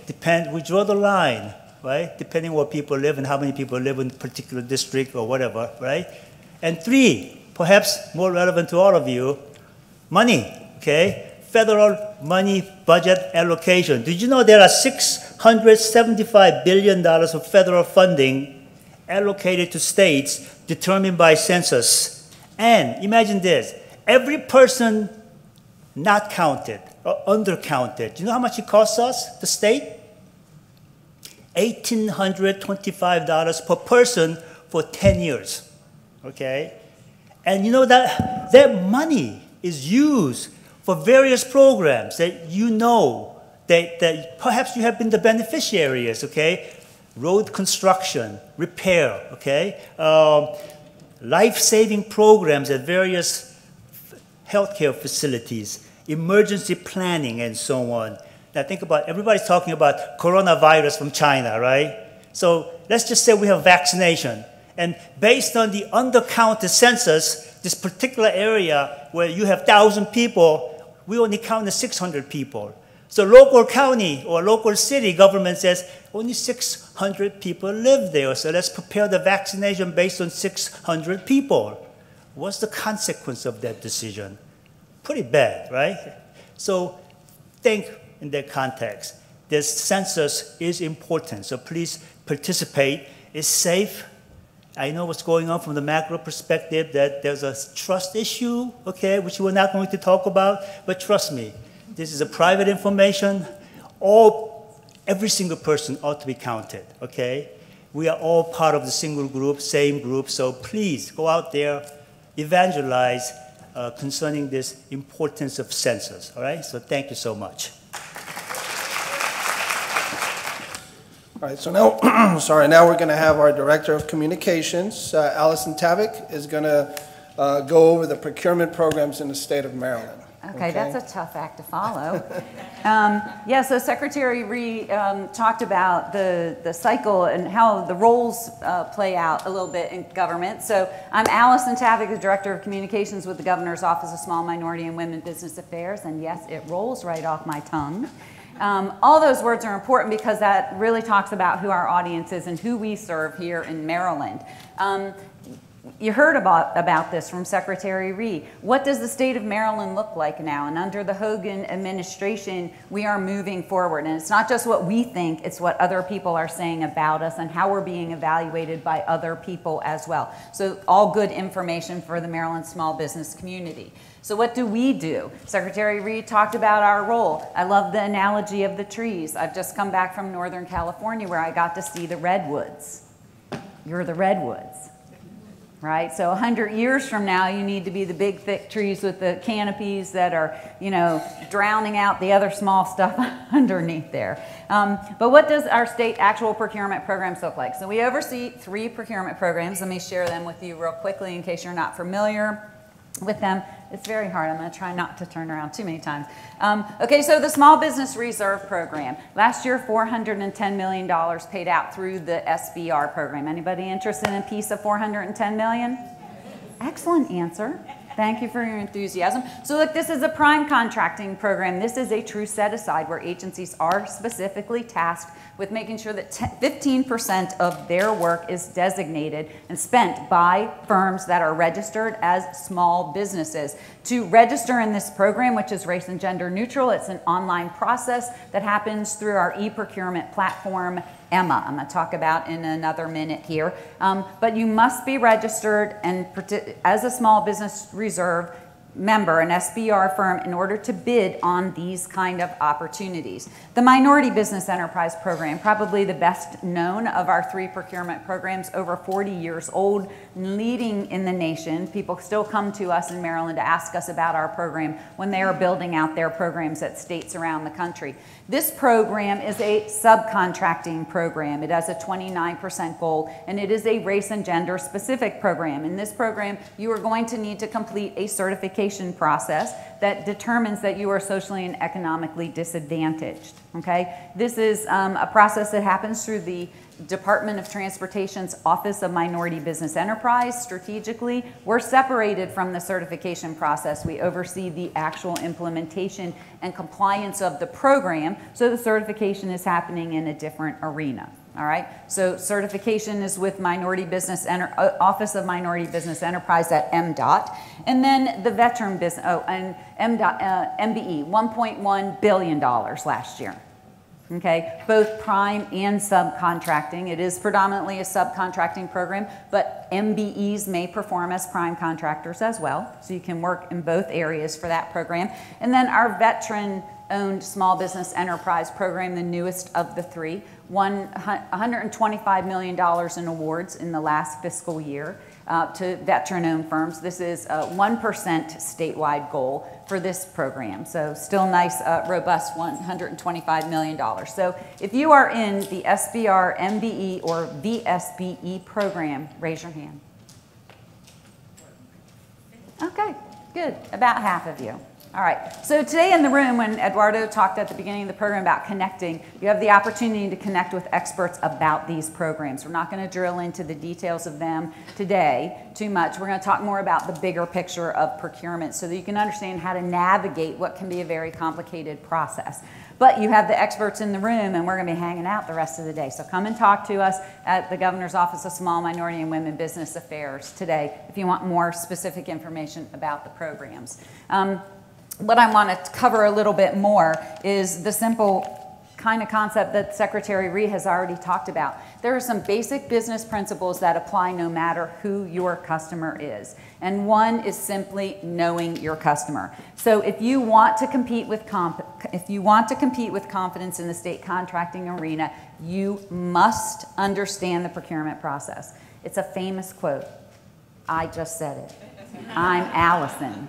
[SPEAKER 6] We draw the line, right? Depending where people live and how many people live in a particular district or whatever, right? And three, perhaps more relevant to all of you, money, okay? Federal money budget allocation. Did you know there are $675 billion of federal funding allocated to states determined by census? And imagine this, every person not counted or undercounted, do you know how much it costs us, the state? $1,825 per person for 10 years, okay? And you know that money is used for various programs that you know that perhaps you have been the beneficiaries, okay? Road construction, repair, okay? Life-saving programs at various healthcare facilities, emergency planning, and so on. Now think about, everybody's talking about coronavirus from China, right? So let's just say we have vaccination. And based on the undercounted census, this particular area where you have 1,000 people, we only counted 600 people. So local county or local city government says only 600 people live there. So let's prepare the vaccination based on 600 people. What's the consequence of that decision? Pretty bad, right? So think in that context. This census is important, so please participate. It's safe. I know what's going on from the macro perspective, that there's a trust issue, okay, which we're not going to talk about, but trust me, this is a private information. Every single person ought to be counted, okay? We are all part of the single group, same group, so please go out there, evangelize concerning this importance of census, all right? So thank you so much.
[SPEAKER 1] All right, so now, now we're going to have our Director of Communications, Allison Civic, is going to go over the procurement programs in the state of Maryland.
[SPEAKER 7] Okay, that's a tough act to follow. Yeah, so Secretary Rhee talked about the cycle and how the roles play out a little bit in government. So I'm Allison Civic, the Director of Communications with the Governor's Office of Small Minority and Women Business Affairs, and yes, it rolls right off my tongue. All those words are important because that really talks about who our audience is and who we serve here in Maryland. You heard about this from Secretary Rhee. What does the state of Maryland look like now? And under the Hogan administration, we are moving forward. And it's not just what we think, it's what other people are saying about us and how we're being evaluated by other people as well. So all good information for the Maryland small business community. So what do we do? Secretary Rhee talked about our role. I love the analogy of the trees. I've just come back from Northern California where I got to see the redwoods. You're the redwoods, right? So 100 years from now, you need to be the big, thick trees with the canopies that are, drowning out the other small stuff underneath there. But what does our state actual procurement programs look like? So we oversee 3 procurement programs. Let me share them with you real quickly in case you're not familiar with them. It's very hard. I'm going to try not to turn around too many times. Okay, so the Small Business Reserve Program. Last year, $410 million paid out through the SBR program. Anybody interested in a piece of $410 million? Excellent answer. Thank you for your enthusiasm. So look, this is a prime contracting program. This is a true set-aside where agencies are specifically tasked with making sure that 15% of their work is designated and spent by firms that are registered as small businesses. To register in this program, which is race and gender neutral, it's an online process that happens through our e-procurement platform, Emma. I'm going to talk about in another minute here. But you must be registered, and as a small business reserve, member, an SBR firm, in order to bid on these kind of opportunities. The Minority Business Enterprise Program, probably the best known of our 3 procurement programs, over 40 years old, leading in the nation. People still come to us in Maryland to ask us about our program when they are building out their programs at states around the country. This program is a subcontracting program. It has a 29% goal, and it is a race and gender specific program. In this program, you are going to need to complete a certification process that determines that you are socially and economically disadvantaged, okay? This is a process that happens through the Department of Transportation's Office of Minority Business Enterprise. Strategically, we're separated from the certification process. We oversee the actual implementation and compliance of the program, so the certification is happening in a different arena. All right, so certification is with Office of Minority Business Enterprise at MDOT, and then the veteran business, and MBE, $1.1 billion last year. Okay, both prime and subcontracting. It is predominantly a subcontracting program, but MBEs may perform as prime contractors as well, so you can work in both areas for that program. And then our veteran-owned small business enterprise program, the newest of the 3, won $125 million in awards in the last fiscal year to veteran-owned firms. This is a 1% statewide goal for this program. So still nice, robust $125 million. So if you are in the SBR, MBE, or VSBE program, raise your hand. Okay, good, about half of you. All right, so today in the room, when Eduardo talked at the beginning of the program about connecting, you have the opportunity to connect with experts about these programs. We're not going to drill into the details of them today too much. We're going to talk more about the bigger picture of procurement so that you can understand how to navigate what can be a very complicated process. But you have the experts in the room, and we're going to be hanging out the rest of the day. So come and talk to us at the Governor's Office of Small, Minority, and Women Business Affairs today if you want more specific information about the programs. What I want to cover a little bit more is the simple kind of concept that Secretary Rhee has already talked about. There are some basic business principles that apply no matter who your customer is. And one is simply knowing your customer. So if you want to compete with confidence in the state contracting arena, you must understand the procurement process. It's a famous quote. I just said it. I'm Allison,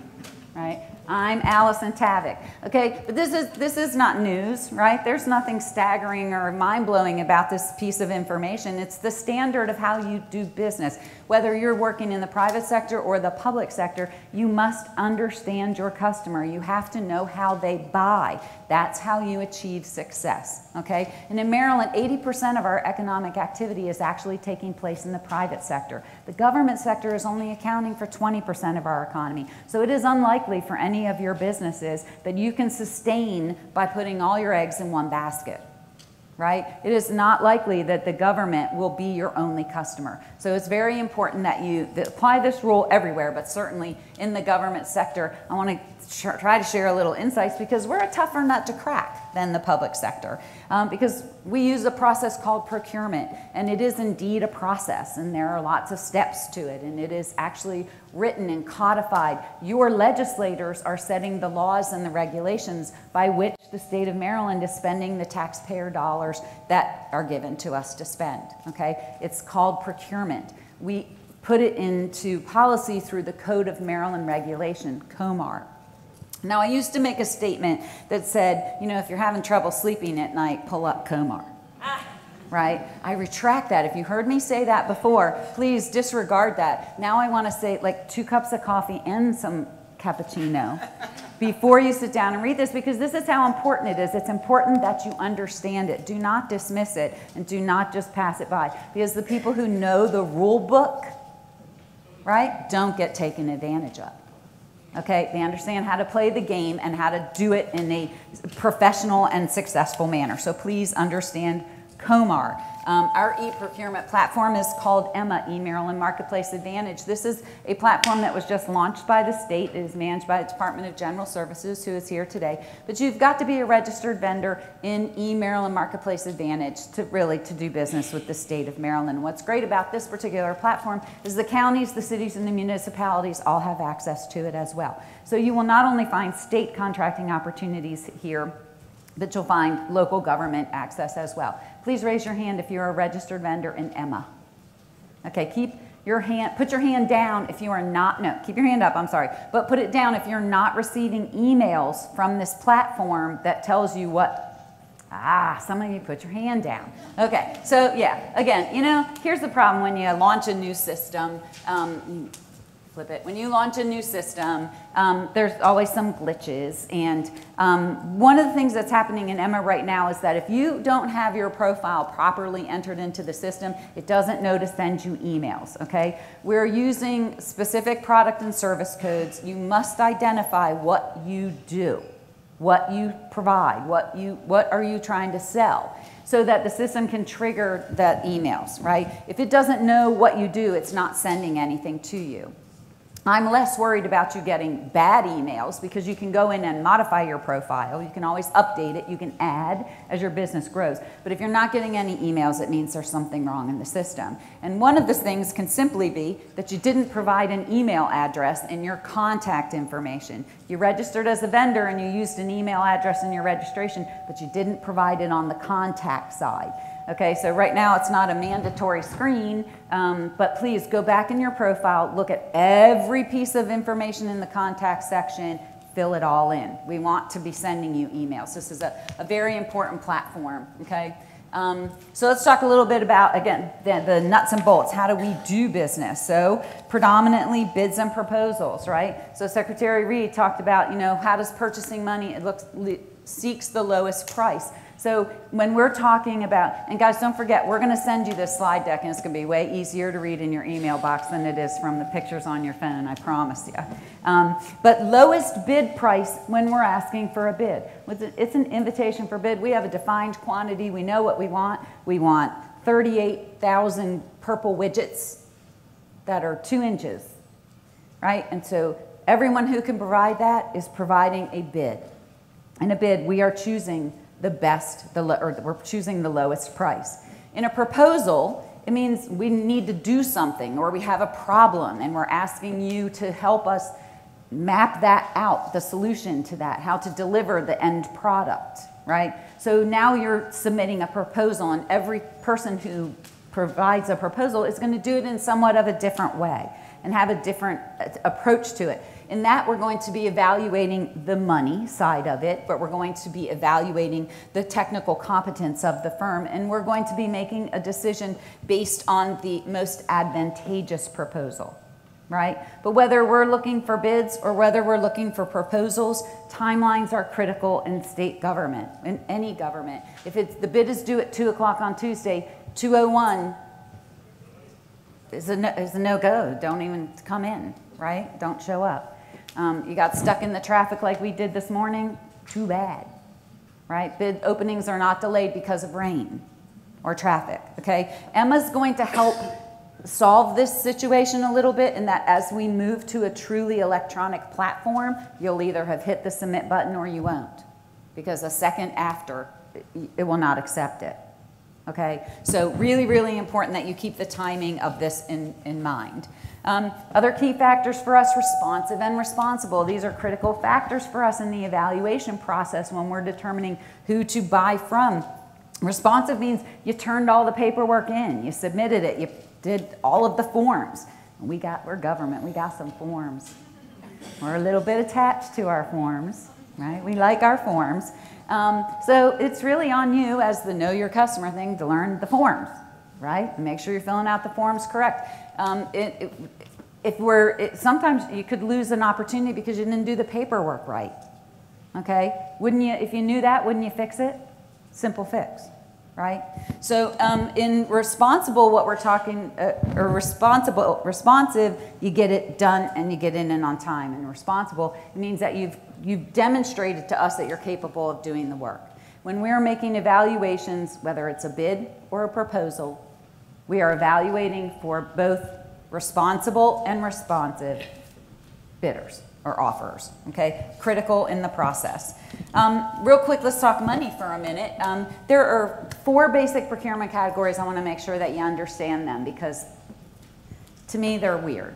[SPEAKER 7] right? I'm Allison Tavick. Okay, but this is not news, right? There's nothing staggering or mind-blowing about this piece of information. It's the standard of how you do business. Whether you're working in the private sector or the public sector, you must understand your customer. You have to know how they buy. That's how you achieve success, okay? And in Maryland, 80% of our economic activity is actually taking place in the private sector. The government sector is only accounting for 20% of our economy. So it is unlikely for any of your businesses that you can sustain by putting all your eggs in one basket, right? It is not likely that the government will be your only customer. So it's very important that you apply this rule everywhere, but certainly in the government sector. I want to try to share a little insights because we're a tougher nut to crack than the public sector because we use a process called procurement, and it is indeed a process, and there are lots of steps to it, and it is actually written and codified. Your legislators are setting the laws and the regulations by which the state of Maryland is spending the taxpayer dollars that are given to us to spend, okay? It's called procurement. We put it into policy through the Code of Maryland Regulation, COMAR. Now, I used to make a statement that said, you know, if you're having trouble sleeping at night, pull up COMAR, right? I retract that. If you heard me say that before, please disregard that. Now I want to say like 2 cups of coffee and some cappuccino before you sit down and read this, because this is how important it is. It's important that you understand it. Do not dismiss it, and do not just pass it by, because the people who know the rule book, right, don't get taken advantage of. Okay, they understand how to play the game and how to do it in a professional and successful manner. So please understand COMAR. Our e-procurement platform is called EMA, E-Maryland Marketplace Advantage. This is a platform that was just launched by the state. It is managed by the Department of General Services, who is here today. But you've got to be a registered vendor in e-Maryland Marketplace Advantage to do business with the state of Maryland. What's great about this particular platform is the counties, the cities, and the municipalities all have access to it as well. So you will not only find state contracting opportunities here, but you'll find local government access as well. Please raise your hand if you're a registered vendor in EMA. Okay, put your hand down if you are not, no, keep your hand up, I'm sorry, but put it down if you're not receiving emails from this platform that tells you some of you put your hand down. Okay, so yeah, again, here's the problem when you launch a new system. Flip it. When you launch a new system, there's always some glitches. And one of the things that's happening in EMA right now is that if you don't have your profile properly entered into the system, it doesn't know to send you emails, okay? We're using specific product and service codes. You must identify what you do, what you provide, what are you trying to sell, so that the system can trigger that emails, right? If it doesn't know what you do, it's not sending anything to you. I'm less worried about you getting bad emails because you can go in and modify your profile. You can always update it. You can add as your business grows. But if you're not getting any emails, it means there's something wrong in the system. And one of the things can simply be that you didn't provide an email address in your contact information. You registered as a vendor and you used an email address in your registration, but you didn't provide it on the contact side. Okay, so right now it's not a mandatory screen, but please go back in your profile, look at every piece of information in the contact section, fill it all in. We want to be sending you emails. This is a very important platform, okay? So let's talk a little bit about, again, the nuts and bolts. How do we do business? So predominantly bids and proposals, right? So Secretary Reed talked about, how does purchasing money, seeks the lowest price. So when we're talking about, and guys, don't forget, we're going to send you this slide deck, and it's going to be way easier to read in your email box than it is from the pictures on your phone, I promise you. But lowest bid price when we're asking for a bid. It's an invitation for bid. We have a defined quantity. We know what we want. We want 38,000 purple widgets that are 2 inches, right? And so everyone who can provide that is providing a bid. In a bid, we are choosing the best, we're choosing the lowest price. In a proposal, it means we need to do something or we have a problem and we're asking you to help us map that out, the solution to that, how to deliver the end product, right? So now you're submitting a proposal and every person who provides a proposal is going to do it in somewhat of a different way and have a different approach to it. In that, we're going to be evaluating the money side of it, but we're going to be evaluating the technical competence of the firm, and we're going to be making a decision based on the most advantageous proposal, right? But whether we're looking for bids or whether we're looking for proposals, timelines are critical in state government, in any government. If the bid is due at 2 o'clock on Tuesday, 2:01 is a no-go. Don't even come in, right? Don't show up. You got stuck in the traffic like we did this morning, too bad, right? Bid openings are not delayed because of rain or traffic, okay? Emma's going to help solve this situation a little bit in that as we move to a truly electronic platform, you'll either have hit the submit button or you won't, because a second after, it will not accept it, okay? So really, really important that you keep the timing of this in mind. Other key factors for us, responsive and responsible. These are critical factors for us in the evaluation process when we're determining who to buy from. Responsive means you turned all the paperwork in, you submitted it, you did all of the forms. We're government, we got some forms. We're a little bit attached to our forms, right? We like our forms. So it's really on you as the know your customer thing to learn the forms, right? And make sure you're filling out the forms correct. Sometimes you could lose an opportunity because you didn't do the paperwork right, okay? Wouldn't you, if you knew that, wouldn't you fix it? Simple fix, right? So in responsible, what we're talking, responsive, you get it done and you get in and on time. And responsible, it means that you've demonstrated to us that you're capable of doing the work. When we are making evaluations, whether it's a bid or a proposal, we are evaluating for both responsible and responsive bidders or offerers, okay? Critical in the process. Real quick, let's talk money for a minute. There are 4 basic procurement categories. I want to make sure that you understand them because to me they're weird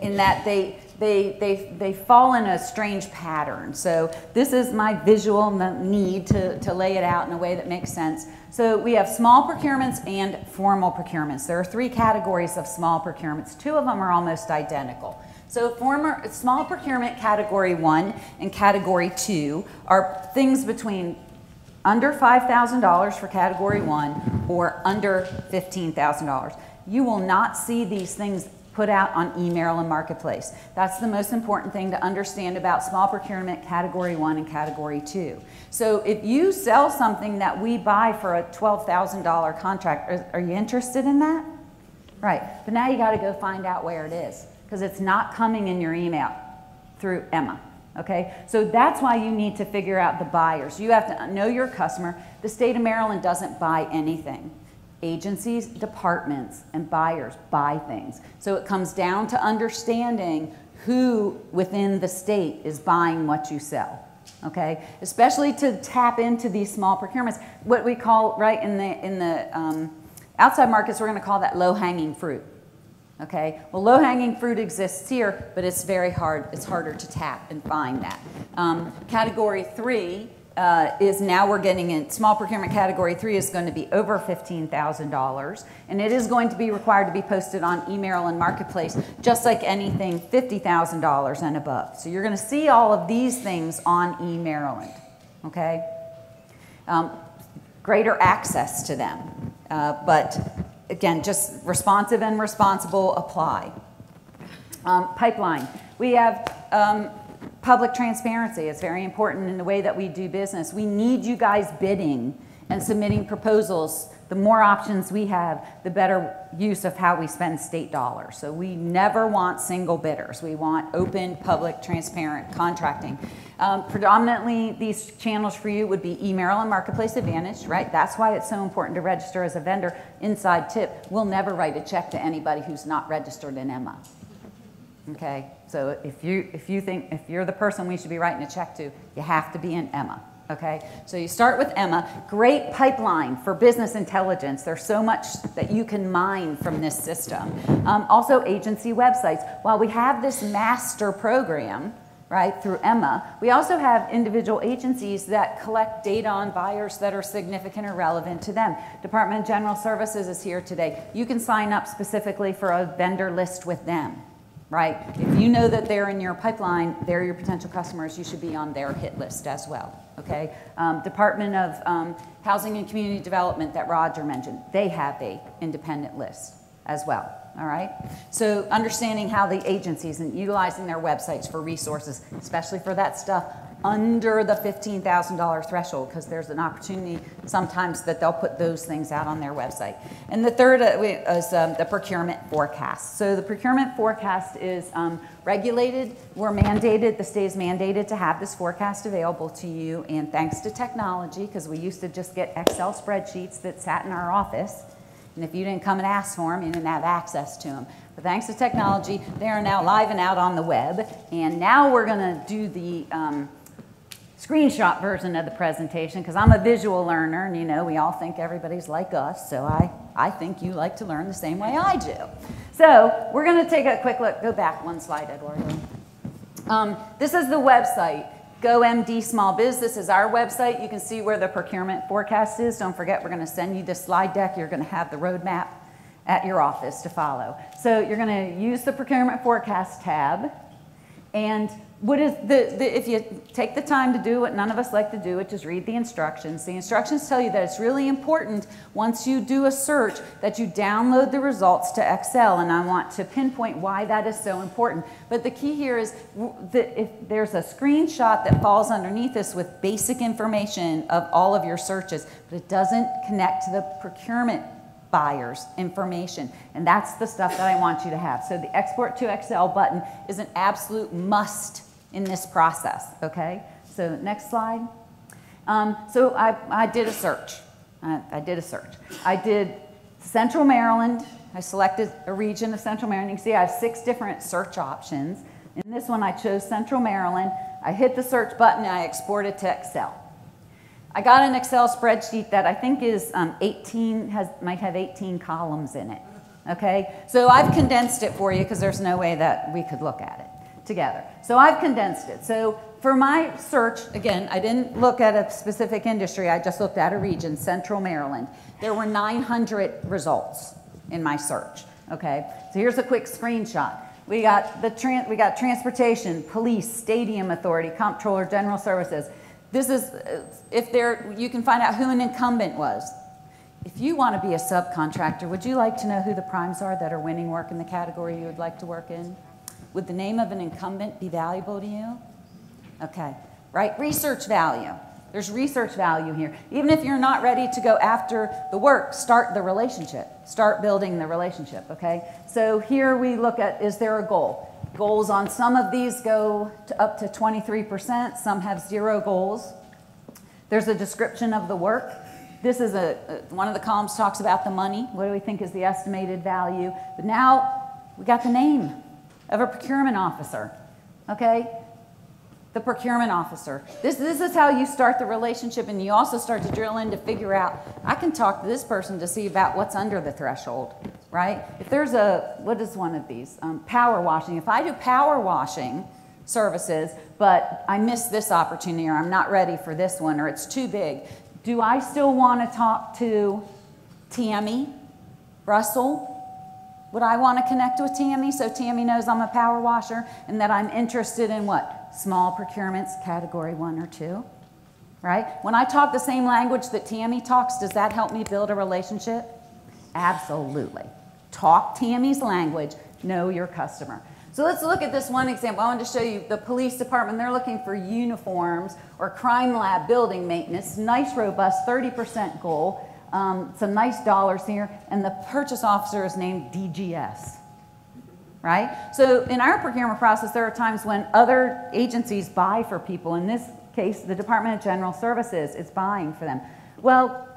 [SPEAKER 7] in that they fall in a strange pattern. So this is my visual need to lay it out in a way that makes sense. So we have small procurements and formal procurements. There are 3 categories of small procurements. 2 of them are almost identical. So small procurement category 1 and category 2 are things between under $5,000 for category 1 or under $15,000. You will not see these things put out on email and marketplace. That's the most important thing to understand about small procurement category 1 and category 2. So if you sell something that we buy for a $12,000 contract, are you interested in that? Right, but now you gotta go find out where it is because it's not coming in your email through Emma, okay? So that's why you need to figure out the buyers. You have to know your customer. The state of Maryland doesn't buy anything. Agencies, departments, and buyers buy things. So it comes down to understanding who within the state is buying what you sell, okay? Especially to tap into these small procurements. What we call, right, in the outside markets, we're gonna call that low-hanging fruit, okay? Well, low-hanging fruit exists here, but it's very hard, it's harder to tap and find that. Category 3 is now we're getting in small procurement category 3 is going to be over $15,000 and it is going to be required to be posted on email and marketplace just like anything $50,000 and above. So you're going to see all of these things on eMaryland, okay? Greater access to them, but again, just responsive and responsible apply. Pipeline. We have public transparency is very important in the way that we do business. We need you guys bidding and submitting proposals. The more options we have, the better use of how we spend state dollars. So we never want single bidders. We want open, public, transparent contracting. Predominantly, these channels for you would be eMaryland Marketplace Advantage, right? That's why it's so important to register as a vendor. Inside tip, we'll never write a check to anybody who's not registered in Emma. Okay, so if you're the person we should be writing a check to, you have to be in Emma. Okay, so you start with Emma. Great pipeline for business intelligence. There's so much that you can mine from this system. Also, agency websites. While we have this master program, right, through Emma, we also have individual agencies that collect data on buyers that are significant or relevant to them. Department of General Services is here today. You can sign up specifically for a vendor list with them. Right? If you know that they're in your pipeline, they're your potential customers, you should be on their hit list as well, okay? Department of Housing and Community Development that Roger mentioned, they have a independent list as well, all right? So understanding how the agencies and utilizing their websites for resources, especially for that stuff under the $15,000 threshold, because there's an opportunity sometimes that they'll put those things out on their website. And the third is the procurement forecast. So the procurement forecast is regulated. We're mandated, the state is mandated to have this forecast available to you, and thanks to technology, because we used to just get Excel spreadsheets that sat in our office, and if you didn't come and ask for them, you didn't have access to them. But thanks to technology, they are now live and out on the web, and now we're gonna do the screenshot version of the presentation because I'm a visual learner and you know we all think everybody's like us, so I think you like to learn the same way I do. So we're going to take a quick look. Go back one slide, Eduardo. This is the website, GoMD Small Biz. This is our website. You can see where the procurement forecast is. Don't forget, we're going to send you the slide deck. You're going to have the roadmap at your office to follow. So you're going to use the procurement forecast tab, and what is if you take the time to do what none of us like to do, which is read the instructions. The instructions tell you that it's really important once you do a search that you download the results to Excel, and I want to pinpoint why that is so important. But the key here is that if there's a screenshot that falls underneath this with basic information of all of your searches, but it doesn't connect to the procurement buyers information, and that's the stuff that I want you to have. So the export to Excel button is an absolute must in this process, okay? So next slide. So I did a search. I did Central Maryland. I selected a region of Central Maryland. You can see I have 6 different search options. In this one, I chose Central Maryland. I hit the search button and I exported to Excel. I got an Excel spreadsheet that I think is might have 18 columns in it. Okay, so I've condensed it for you because there's no way that we could look at it together. So I've condensed it. So for my search, again, I didn't look at a specific industry. I just looked at a region, Central Maryland. There were 900 results in my search. Okay, so here's a quick screenshot. We got transportation, police, stadium authority, comptroller, general services. This is you can find out who an incumbent was. If you want to be a subcontractor, would you like to know who the primes are that are winning work in the category you would like to work in? Would the name of an incumbent be valuable to you? Okay, right? Research value. There's research value here. Even if you're not ready to go after the work, start the relationship. Start building the relationship, okay? So here we look at, is there a goal? Goals on some of these go up to 23%. Some have 0 goals. There's a description of the work. This is one of the columns talks about the money. What do we think is the estimated value? But now we got the name of a procurement officer, okay? The procurement officer. This is how you start the relationship, and you also start to drill in to figure out, I can talk to this person to see about what's under the threshold, right? If there's what is one of these? Power washing. If I do power washing services, but I miss this opportunity, or I'm not ready for this one, or it's too big, do I still want to talk to Tammy Russell? Would I want to connect with Tammy so Tammy knows I'm a power washer and that I'm interested in what? Small procurements, category 1 or 2, right? When I talk the same language that Tammy talks, does that help me build a relationship? Absolutely. Talk Tammy's language, know your customer. So let's look at this one example. I wanted to show you the police department. They're looking for uniforms or crime lab building maintenance. Nice, robust, 30% goal. Some nice dollars here. And the purchase officer is named DGS, right? So in our procurement process, there are times when other agencies buy for people. In this case, the Department of General Services is buying for them. Well,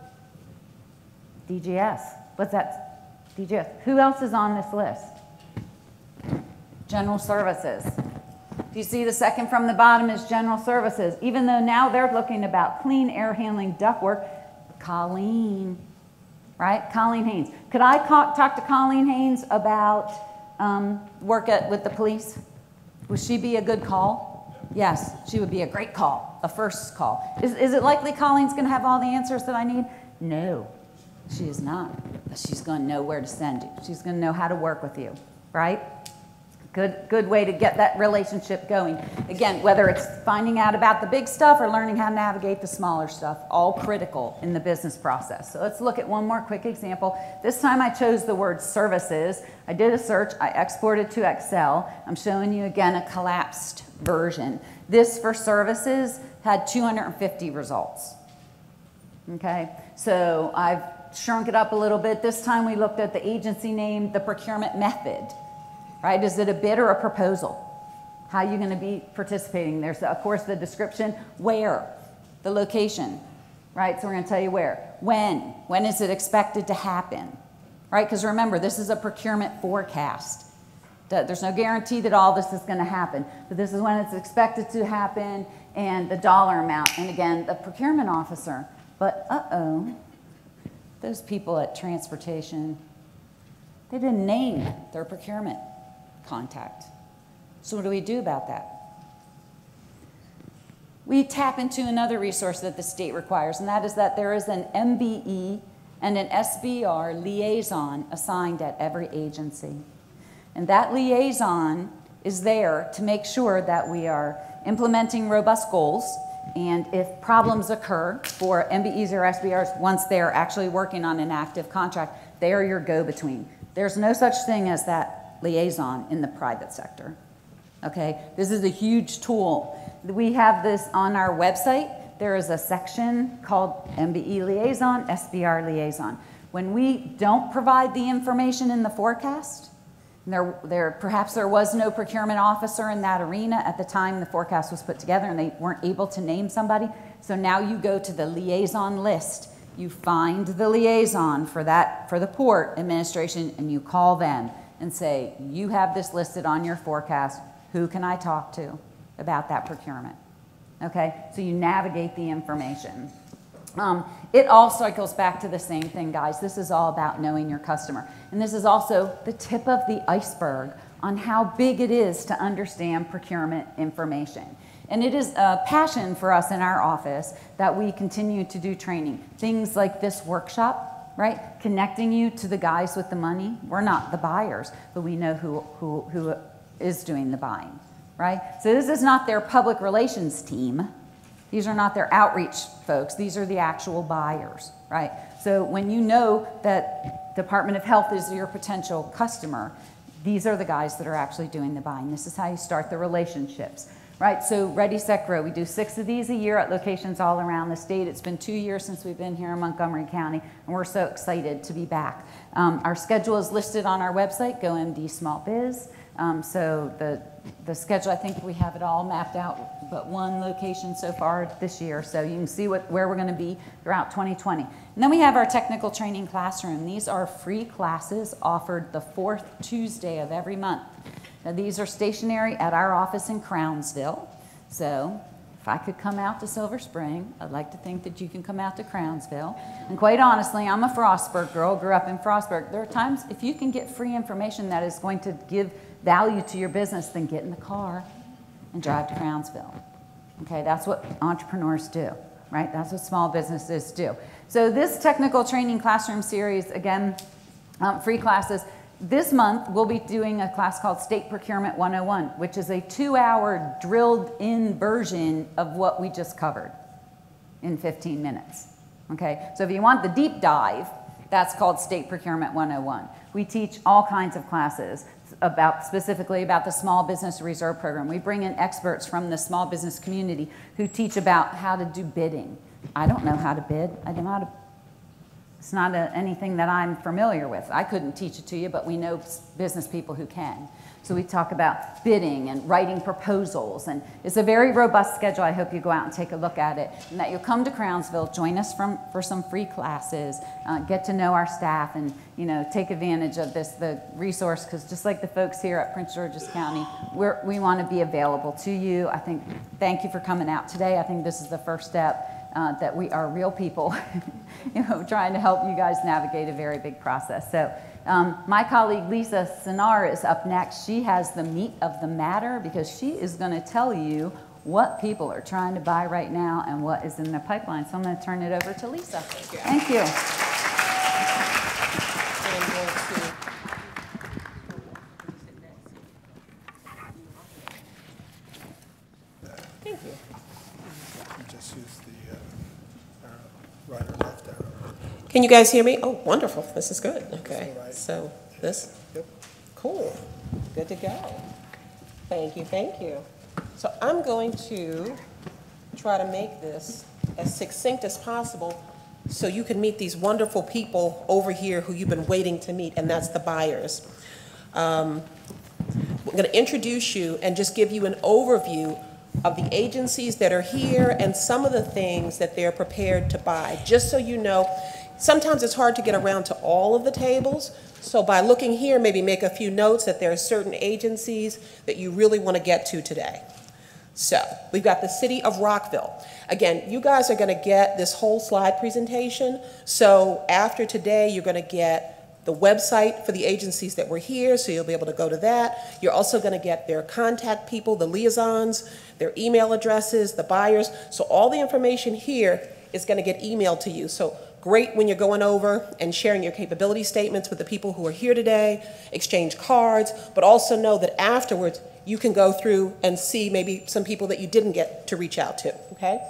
[SPEAKER 7] DGS. What's that? DGS. Who else is on this list? General Services. Do you see the second from the bottom is General Services? Even though now they're looking about clean air handling ductwork, Colleen, right? Colleen Haynes. Could I talk to Colleen Haynes about work with the police? Would she be a good call? Yes, she would be a great call, a first call. Is it likely Colleen's going to have all the answers that I need? No, she is not. But she's going to know where to send you. She's going to know how to work with you, right? Good way to get that relationship going. Again, whether it's finding out about the big stuff or learning how to navigate the smaller stuff, all critical in the business process. So let's look at one more quick example. This time I chose the word services. I did a search. I exported to Excel. I'm showing you again a collapsed version. This for services had 250 results. Okay, so I've shrunk it up a little bit. This time we looked at the agency name, the procurement method. Right? Is it a bid or a proposal? How are you going to be participating? There's, of course, the description, where, the location, right? So we're going to tell you where. When is it expected to happen? Right? Because remember, this is a procurement forecast. There's no guarantee that all this is going to happen, but this is when it's expected to happen and the dollar amount. And again, the procurement officer. But those people at transportation, they didn't name their procurement contact. So what do we do about that? We tap into another resource that the state requires, and that is that there is an MBE and an SBR liaison assigned at every agency. And that liaison is there to make sure that we are implementing robust goals, and if problems occur for MBEs or SBRs, once they're actually working on an active contract, they are your go-between. There's no such thing as that liaison in the private sector, okay? This is a huge tool. We have this on our website. There is a section called MBE Liaison, SBR Liaison. When we don't provide the information in the forecast, Perhaps there was no procurement officer in that arena at the time the forecast was put together and they weren't able to name somebody. So now you go to the liaison list. You find the liaison for the port administration and you call them and say, you have this listed on your forecast. Who can I talk to about that procurement? Okay, so you navigate the information. It all cycles back to the same thing, guys. This is all about knowing your customer. And this is also the tip of the iceberg on how big it is to understand procurement information. And it is a passion for us in our office that we continue to do training. Things like this workshop, right? Connecting you to the guys with the money. We're not the buyers, but we know who is doing the buying, right? So this is not their public relations team. These are not their outreach folks. These are the actual buyers, right? So when you know that Department of Health is your potential customer, these are the guys that are actually doing the buying. This is how you start the relationships, right? So Ready, Set, Grow. We do 6 of these a year at locations all around the state. It's been 2 years since we've been here in Montgomery County, and we're so excited to be back. Our schedule is listed on our website, GoMD Small Biz. So the schedule, I think we have it all mapped out, but 1 location so far this year. So you can see where we're going to be throughout 2020. And then we have our technical training classroom. These are free classes offered the 4th Tuesday of every month. Now these are stationary at our office in Crownsville. So if I could come out to Silver Spring, I'd like to think that you can come out to Crownsville. And quite honestly, I'm a Frostburg girl, grew up in Frostburg. There are times if you can get free information that is going to give value to your business, then get in the car and drive to Crownsville. Okay, that's what entrepreneurs do, right? That's what small businesses do. So this technical training classroom series, again, free classes. This month, we'll be doing a class called State Procurement 101, which is a 2-hour drilled-in version of what we just covered in 15 minutes. Okay, so if you want the deep dive, that's called State Procurement 101. We teach all kinds of classes specifically about the Small Business Reserve Program. We bring in experts from the small business community who teach about how to do bidding. I don't know how to bid. I don't know how to. It's not anything that I'm familiar with. I couldn't teach it to you, but we know business people who can. So we talk about bidding and writing proposals, and it's a very robust schedule. I hope you go out and take a look at it, and that you'll come to Crownsville, join us for some free classes, get to know our staff, and take advantage of the resource, because just like the folks here at Prince George's County, we want to be available to you. Thank you for coming out today. I think this is the first step. That we are real people, trying to help you guys navigate a very big process. So my colleague Lisa Sinar is up next. She has the meat of the matter because she is going to tell you what people are trying to buy right now and what is in the pipeline. So I'm going to turn it over to Lisa. Thank you.
[SPEAKER 8] Can you guys hear me? Oh, wonderful. This is good. Okay. So this? Yep. Cool. Good to go. Thank you. Thank you. So I'm going to try to make this as succinct as possible so you can meet these wonderful people over here who you've been waiting to meet, and that's the buyers. We're going to introduce you and just give you an overview of the agencies that are here and some of the things that they're prepared to buy, just so you know. Sometimes it's hard to get around to all of the tables, so by looking here, maybe make a few notes that there are certain agencies that you really want to get to today. So we've got the City of Rockville. Again, you guys are going to get this whole slide presentation, so after today, you're going to get the website for the agencies that were here, so you'll be able to go to that. You're also going to get their contact people, the liaisons, their email addresses, the buyers, so all the information here is going to get emailed to you. So great when you're going over and sharing your capability statements with the people who are here today, exchange cards, but also know that afterwards you can go through and see maybe some people that you didn't get to reach out to, okay?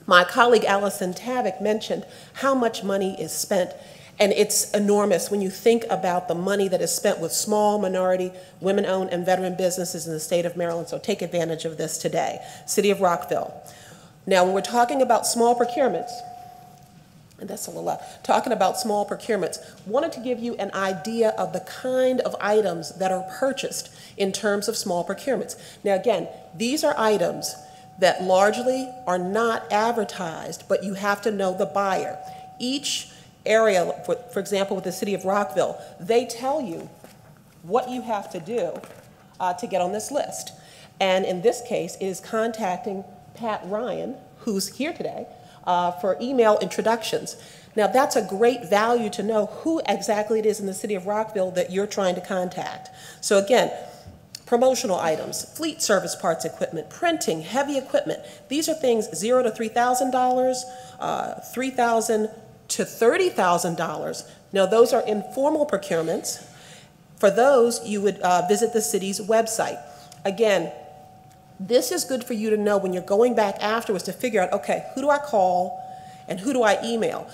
[SPEAKER 8] My colleague Allison Tavick mentioned how much money is spent, and it's enormous when you think about the money that is spent with small, minority, women-owned, and veteran businesses in the state of Maryland, so take advantage of this today. City of Rockville. Now, when we're talking about small procurements, and that's a little loud, talking about small procurements, wanted to give you an idea of the kind of items that are purchased in terms of small procurements. Now again, these are items that largely are not advertised, but you have to know the buyer. Each area, for example, with the city of Rockville, they tell you what you have to do to get on this list. And in this case, it is contacting Pat Ryan, who's here today, for email introductions. Now that's a great value to know who exactly it is in the city of Rockville that you're trying to contact. So again, promotional items, fleet service parts equipment, printing, heavy equipment. These are things $0 to $3,000, $3,000 to $30,000. Now those are informal procurements. For those, you would visit the city's website. Again, this is good for you to know when you're going back afterwards to figure out, okay, who do I call and who do I email?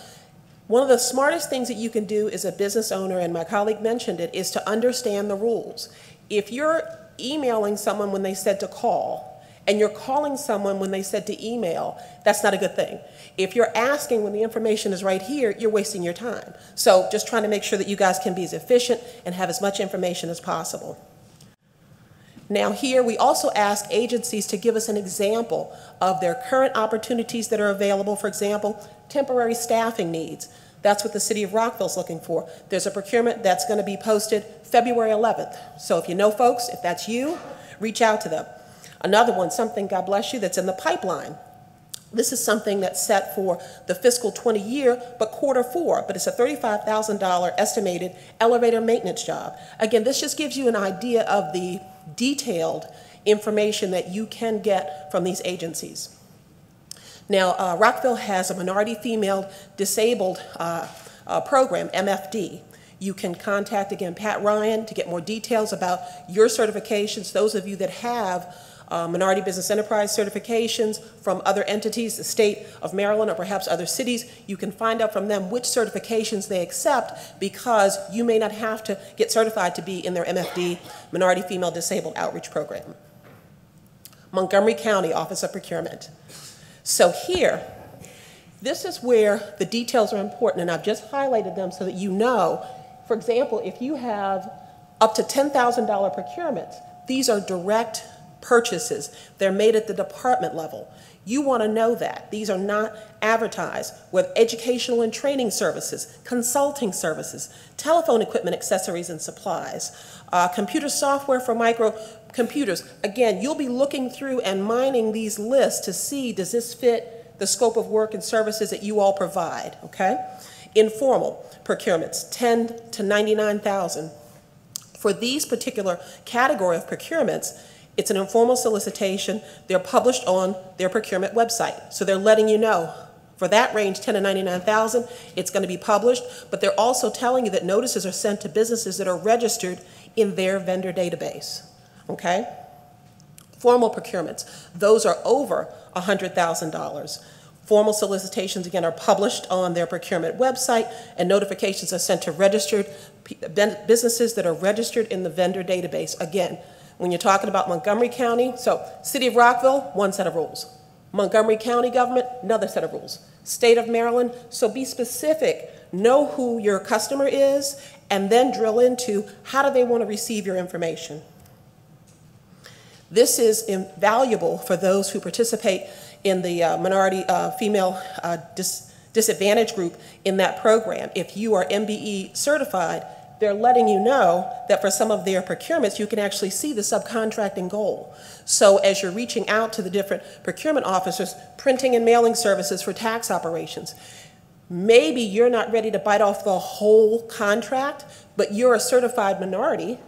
[SPEAKER 8] One of the smartest things that you can do as a business owner, and my colleague mentioned it, is to understand the rules. If you're emailing someone when they said to call, and you're calling someone when they said to email, that's not a good thing. If you're asking when the information is right here, you're wasting your time. So just trying to make sure that you guys can be as efficient and have as much information as possible. Now here, we also ask agencies to give us an example of their current opportunities that are available. For example, temporary staffing needs. That's what the city of Rockville is looking for. There's a procurement that's going to be posted February 11th. So if you know folks, if that's you, reach out to them. Another one, something, God bless you, that's in the pipeline. This is something that's set for the fiscal 20 year, but Q4, but it's a $35,000 estimated elevator maintenance job. Again, this just gives you an idea of the detailed information that you can get from these agencies. Now, Rockville has a minority female disabled program, MFD. You can contact, again, Pat Ryan to get more details about your certifications. Those of you that have minority business enterprise certifications from other entities, the state of Maryland or perhaps other cities, you can find out from them which certifications they accept, because you may not have to get certified to be in their MFD, Minority Female Disabled Outreach Program. Montgomery County Office of Procurement. So here, this is where the details are important, and I've just highlighted them so that you know. For example, if you have up to $10,000 procurements, these are direct purchases. They're made at the department level. You want to know that. These are not advertised, with educational and training services, consulting services, telephone equipment, accessories, and supplies, computer software for microcomputers. Again, you'll be looking through and mining these lists to see, does this fit the scope of work and services that you all provide, okay? Informal procurements, $10,000 to $99,000. For these particular category of procurements, it's an informal solicitation. They're published on their procurement website. So they're letting you know, for that range, $10,000 to $99,000, it's going to be published, but they're also telling you that notices are sent to businesses that are registered in their vendor database, okay? Formal procurements, those are over $100,000. Formal solicitations, again, are published on their procurement website, and notifications are sent to registered businesses that are registered in the vendor database. Again, when you're talking about Montgomery County, so City of Rockville, one set of rules. Montgomery County government, another set of rules. State of Maryland, so be specific. Know who your customer is, and then drill into how do they want to receive your information. This is invaluable for those who participate in the minority female disadvantaged group in that program. If you are MBE certified, they're letting you know that for some of their procurements, you can actually see the subcontracting goal. So as you're reaching out to the different procurement officers, printing and mailing services for tax operations, maybe you're not ready to bite off the whole contract, but you're a certified minority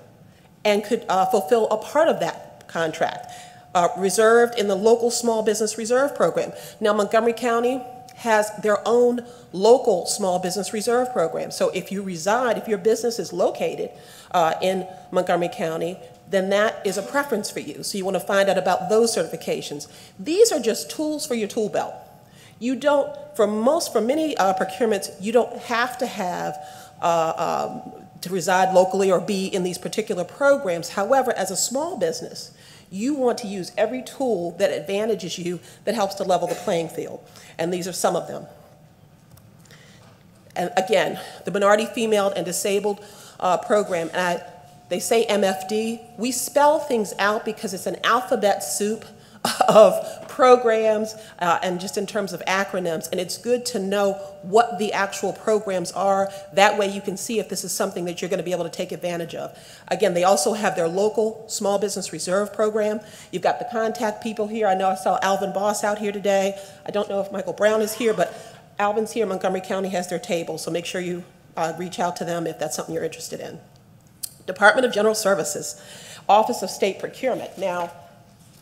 [SPEAKER 8] and could fulfill a part of that contract, reserved in the local small business reserve program. Now, Montgomery County has their own local small business reserve program. So if you reside, if your business is located in Montgomery County, then that is a preference for you. So you want to find out about those certifications. These are just tools for your tool belt. You don't, for many procurements, you don't have to have to reside locally or be in these particular programs. However, as a small business, you want to use every tool that advantages you, that helps to level the playing field. And these are some of them. And again, the Minority, Female, and Disabled program. And they say MFD. We spell things out because it's an alphabet soup of programs and just in terms of acronyms. And it's good to know what the actual programs are. That way you can see if this is something that you're going to be able to take advantage of. Again, they also have their local Small Business Reserve program. You've got the contact people here. I know I saw Alvin Boss out here today. I don't know if Michael Brown is here, but Alvin's here. Montgomery County has their table, so make sure you reach out to them if that's something you're interested in. Department of General Services, Office of State Procurement. Now,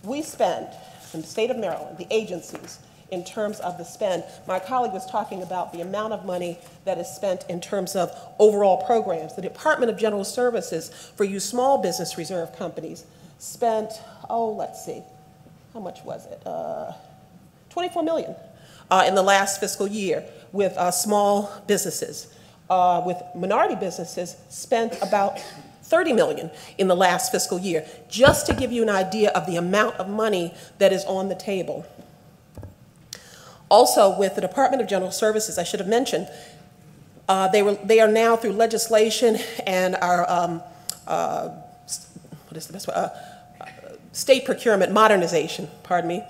[SPEAKER 8] we spend, in the state of Maryland, the agencies, in terms of the spend, my colleague was talking about the amount of money that is spent in terms of overall programs. The Department of General Services, for you small business reserve companies, spent, let's see, how much was it? $24 million in the last fiscal year with small businesses. With minority businesses, spent about $30 million in the last fiscal year, just to give you an idea of the amount of money that is on the table. Also, with the Department of General Services, I should have mentioned, they are now through legislation and our, what is the best way? State procurement modernization, pardon me.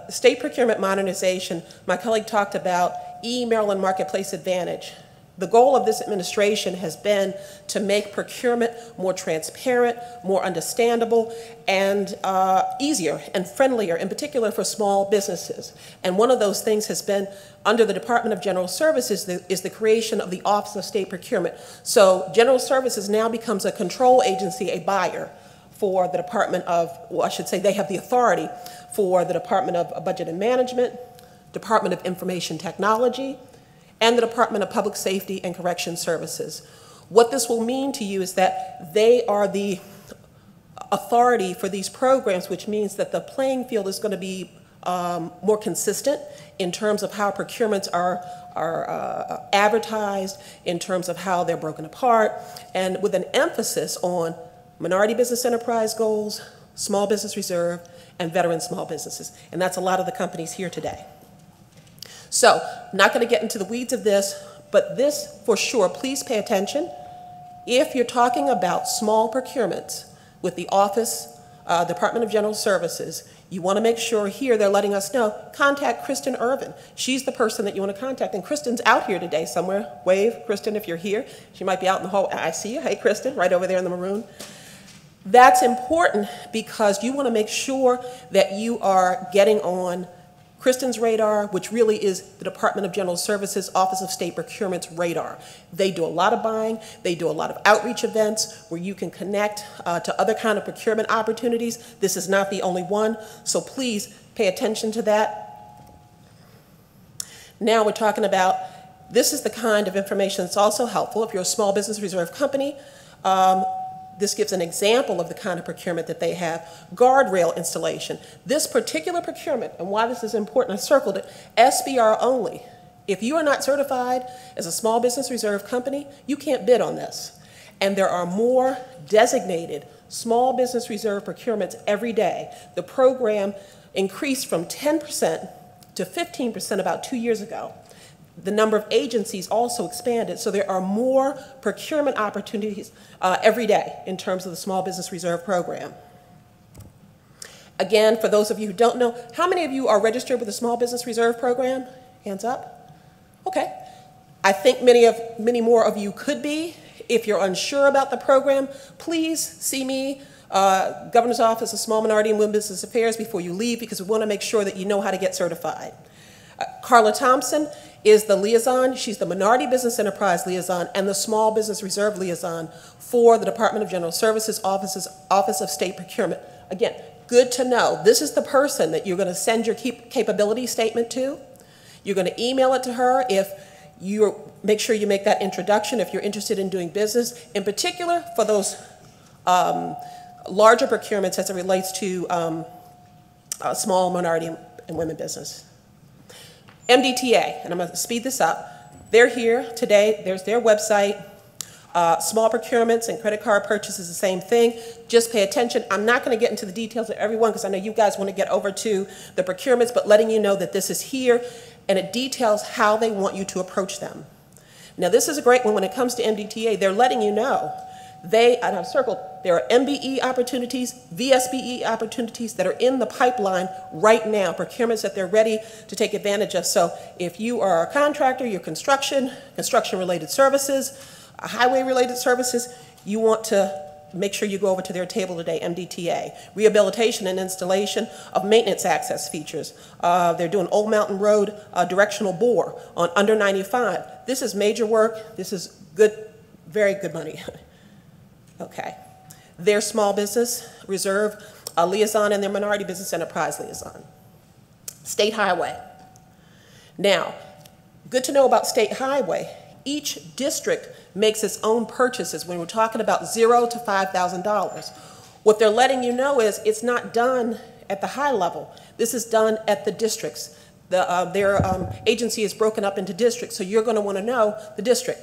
[SPEAKER 8] State procurement modernization, my colleague talked about e-Maryland Marketplace Advantage. The goal of this administration has been to make procurement more transparent, more understandable, and easier and friendlier, in particular for small businesses. And one of those things has been, under the Department of General Services, is the creation of the Office of State Procurement. So General Services now becomes a control agency, a buyer for the Department of, well, I should say they have the authority for the Department of Budget and Management, Department of Information Technology, and the Department of Public Safety and Correction Services. What this will mean to you is that they are the authority for these programs, which means that the playing field is going to be more consistent in terms of how procurements are advertised, in terms of how they're broken apart, and with an emphasis on minority business enterprise goals, small business reserve, and veteran small businesses. And that's a lot of the companies here today. So, I'm not going to get into the weeds of this, but this for sure, please pay attention. If you're talking about small procurements with the Office, Department of General Services, you want to make sure here they're letting us know, contact Kristen Irvin. She's the person that you want to contact. And Kristen's out here today somewhere. Wave, Kristen, if you're here. She might be out in the hall. I see you. Hey, Kristen, right over there in the maroon. That's important because you want to make sure that you are getting on Kristen's radar, which really is the Department of General Services, Office of State Procurement's radar. They do a lot of buying, they do a lot of outreach events where you can connect to other kind of procurement opportunities. This is not the only one, so please pay attention to that. Now we're talking about, this is the kind of information that's also helpful if you're a small business reserve company. This gives an example of the kind of procurement that they have. Guardrail installation. This particular procurement, and why this is important, I circled it, SBR only. If you are not certified as a small business reserve company, you can't bid on this. And there are more designated small business reserve procurements every day. The program increased from 10% to 15% about 2 years ago. The number of agencies also expanded, so there are more procurement opportunities every day in terms of the Small Business Reserve Program. Again, for those of you who don't know, how many of you are registered with the Small Business Reserve Program? Hands up. Okay. I think many more of you could be. If you're unsure about the program, please see me, Governor's Office of Small Minority and Women Business Affairs, before you leave, because we want to make sure that you know how to get certified. Carla Thompson is the liaison. She's the Minority Business Enterprise Liaison and the Small Business Reserve Liaison for the Department of General Services Office of State Procurement. Again, good to know. This is the person that you're going to send your capability statement to. You're going to email it to her if you make sure you make that introduction if you're interested in doing business, in particular for those larger procurements as it relates to small minority and women business. MDTA, and I'm going to speed this up. They're here today. There's their website. Small procurements and credit card purchases, the same thing. Just pay attention. I'm not going to get into the details of everyone because I know you guys want to get over to the procurements, but letting you know that this is here and it details how they want you to approach them. Now, this is a great one when it comes to MDTA. They're letting you know. And I've circled, there are MBE opportunities, VSBE opportunities that are in the pipeline right now, procurements that they're ready to take advantage of. So if you are a contractor, you're construction-related services, highway-related services, you want to make sure you go over to their table today, MDTA. Rehabilitation and installation of maintenance access features. They're doing Old Mountain Road directional bore on under 95. This is major work. This is good, very good money. Okay. Their small business reserve liaison and their minority business enterprise liaison. State highway. Now, good to know about state highway. Each district makes its own purchases when we're talking about $0 to $5,000. What they're letting you know is it's not done at the high level. This is done at the districts. Their agency is broken up into districts, so you're going to want to know the district.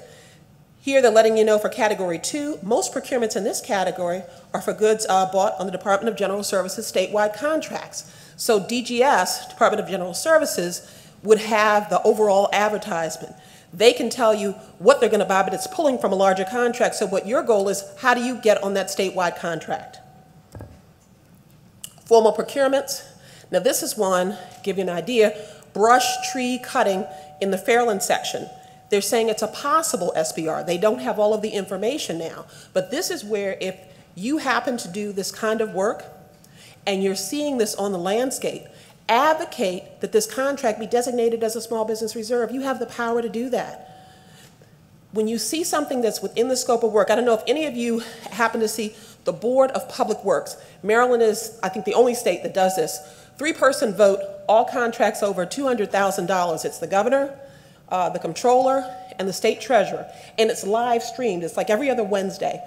[SPEAKER 8] Here they're letting you know for Category 2, most procurements in this category are for goods bought on the Department of General Services statewide contracts. So DGS, Department of General Services, would have the overall advertisement. They can tell you what they're going to buy, but it's pulling from a larger contract. So what your goal is, how do you get on that statewide contract? Formal procurements. Now this is one, give you an idea, brush tree cutting in the Fairland section. They're saying it's a possible SBR. They don't have all of the information now. But this is where if you happen to do this kind of work and you're seeing this on the landscape, advocate that this contract be designated as a small business reserve. You have the power to do that. When you see something that's within the scope of work, I don't know if any of you happen to see the Board of Public Works. Maryland is, I think, the only state that does this. 3-person vote, all contracts over $200,000. It's the governor, the comptroller, and the state treasurer. And it's live streamed. It's like every other Wednesday.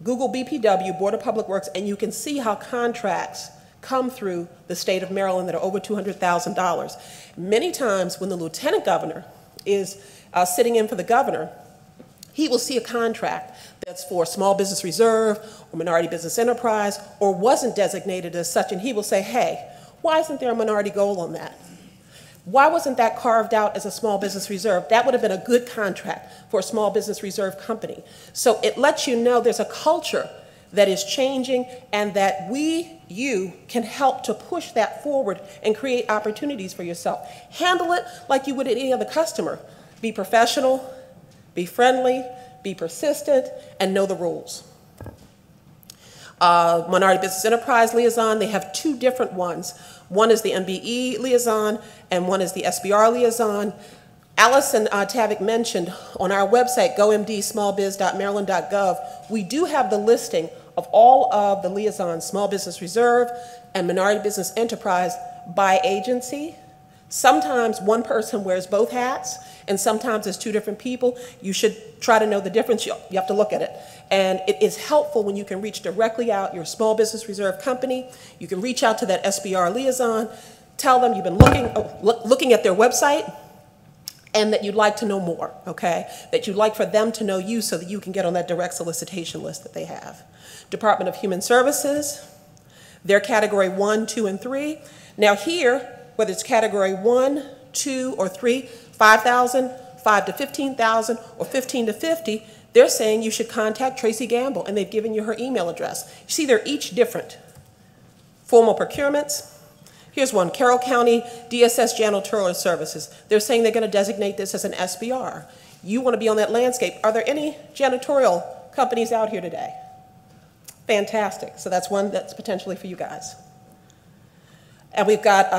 [SPEAKER 8] Google BPW, Board of Public Works, and you can see how contracts come through the state of Maryland that are over $200,000. Many times when the lieutenant governor is sitting in for the governor, he will see a contract that's for small business reserve or minority business enterprise or wasn't designated as such, and he will say, hey, why isn't there a minority goal on that? Why wasn't that carved out as a small business reserve? That would have been a good contract for a small business reserve company. So it lets you know there's a culture that is changing and that you can help to push that forward and create opportunities for yourself. Handle it like you would any other customer. Be professional, be friendly, be persistent, and know the rules. Minority Business Enterprise Liaison, they have 2 different ones. One is the MBE Liaison, and one is the SBR Liaison. Allison Tavick mentioned on our website, gomdsmallbiz.maryland.gov, we do have the listing of all of the liaisons, Small Business Reserve and Minority Business Enterprise by agency. Sometimes one person wears both hats, and sometimes it's 2 different people. You should try to know the difference. You have to look at it. And it is helpful when you can reach directly out your Small Business Reserve company. You can reach out to that SBR liaison, tell them you've been looking at their website, and that you'd like to know more, okay? That you'd like for them to know you so that you can get on that direct solicitation list that they have. Department of Human Services, they're category 1, 2, and 3. Now here, whether it's category 1, 2, or 3, 5,000, 5 to 15,000, or 15 to 50, they're saying you should contact Tracy Gamble, and they've given you her email address. You see, they're each different. Formal procurements. Here's one, Carroll County DSS Janitorial Services. They're saying they're going to designate this as an SBR. You want to be on that landscape. Are there any janitorial companies out here today? Fantastic. So that's one that's potentially for you guys. And we've got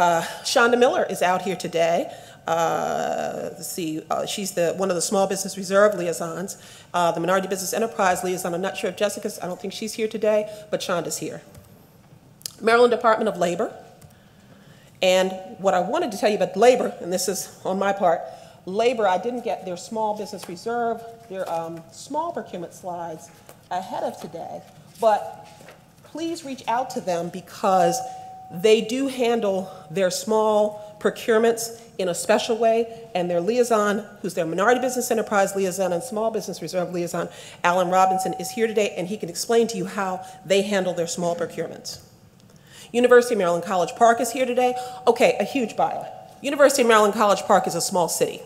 [SPEAKER 8] Shonda Miller is out here today. Let's see, she's one of the Small Business Reserve liaisons. The Minority Business Enterprise liaison, I'm not sure if Jessica's, I don't think she's here today, but Shonda's here. Maryland Department of Labor. And what I wanted to tell you about labor, and this is on my part, labor, I didn't get their Small Business Reserve, their small procurement slides ahead of today, but please reach out to them because they do handle their small procurements in a special way, and their liaison, who's their Minority Business Enterprise liaison and Small Business Reserve liaison, Alan Robinson, is here today, and he can explain to you how they handle their small procurements. University of Maryland College Park is here today. Okay, a huge bio. University of Maryland College Park is a small city.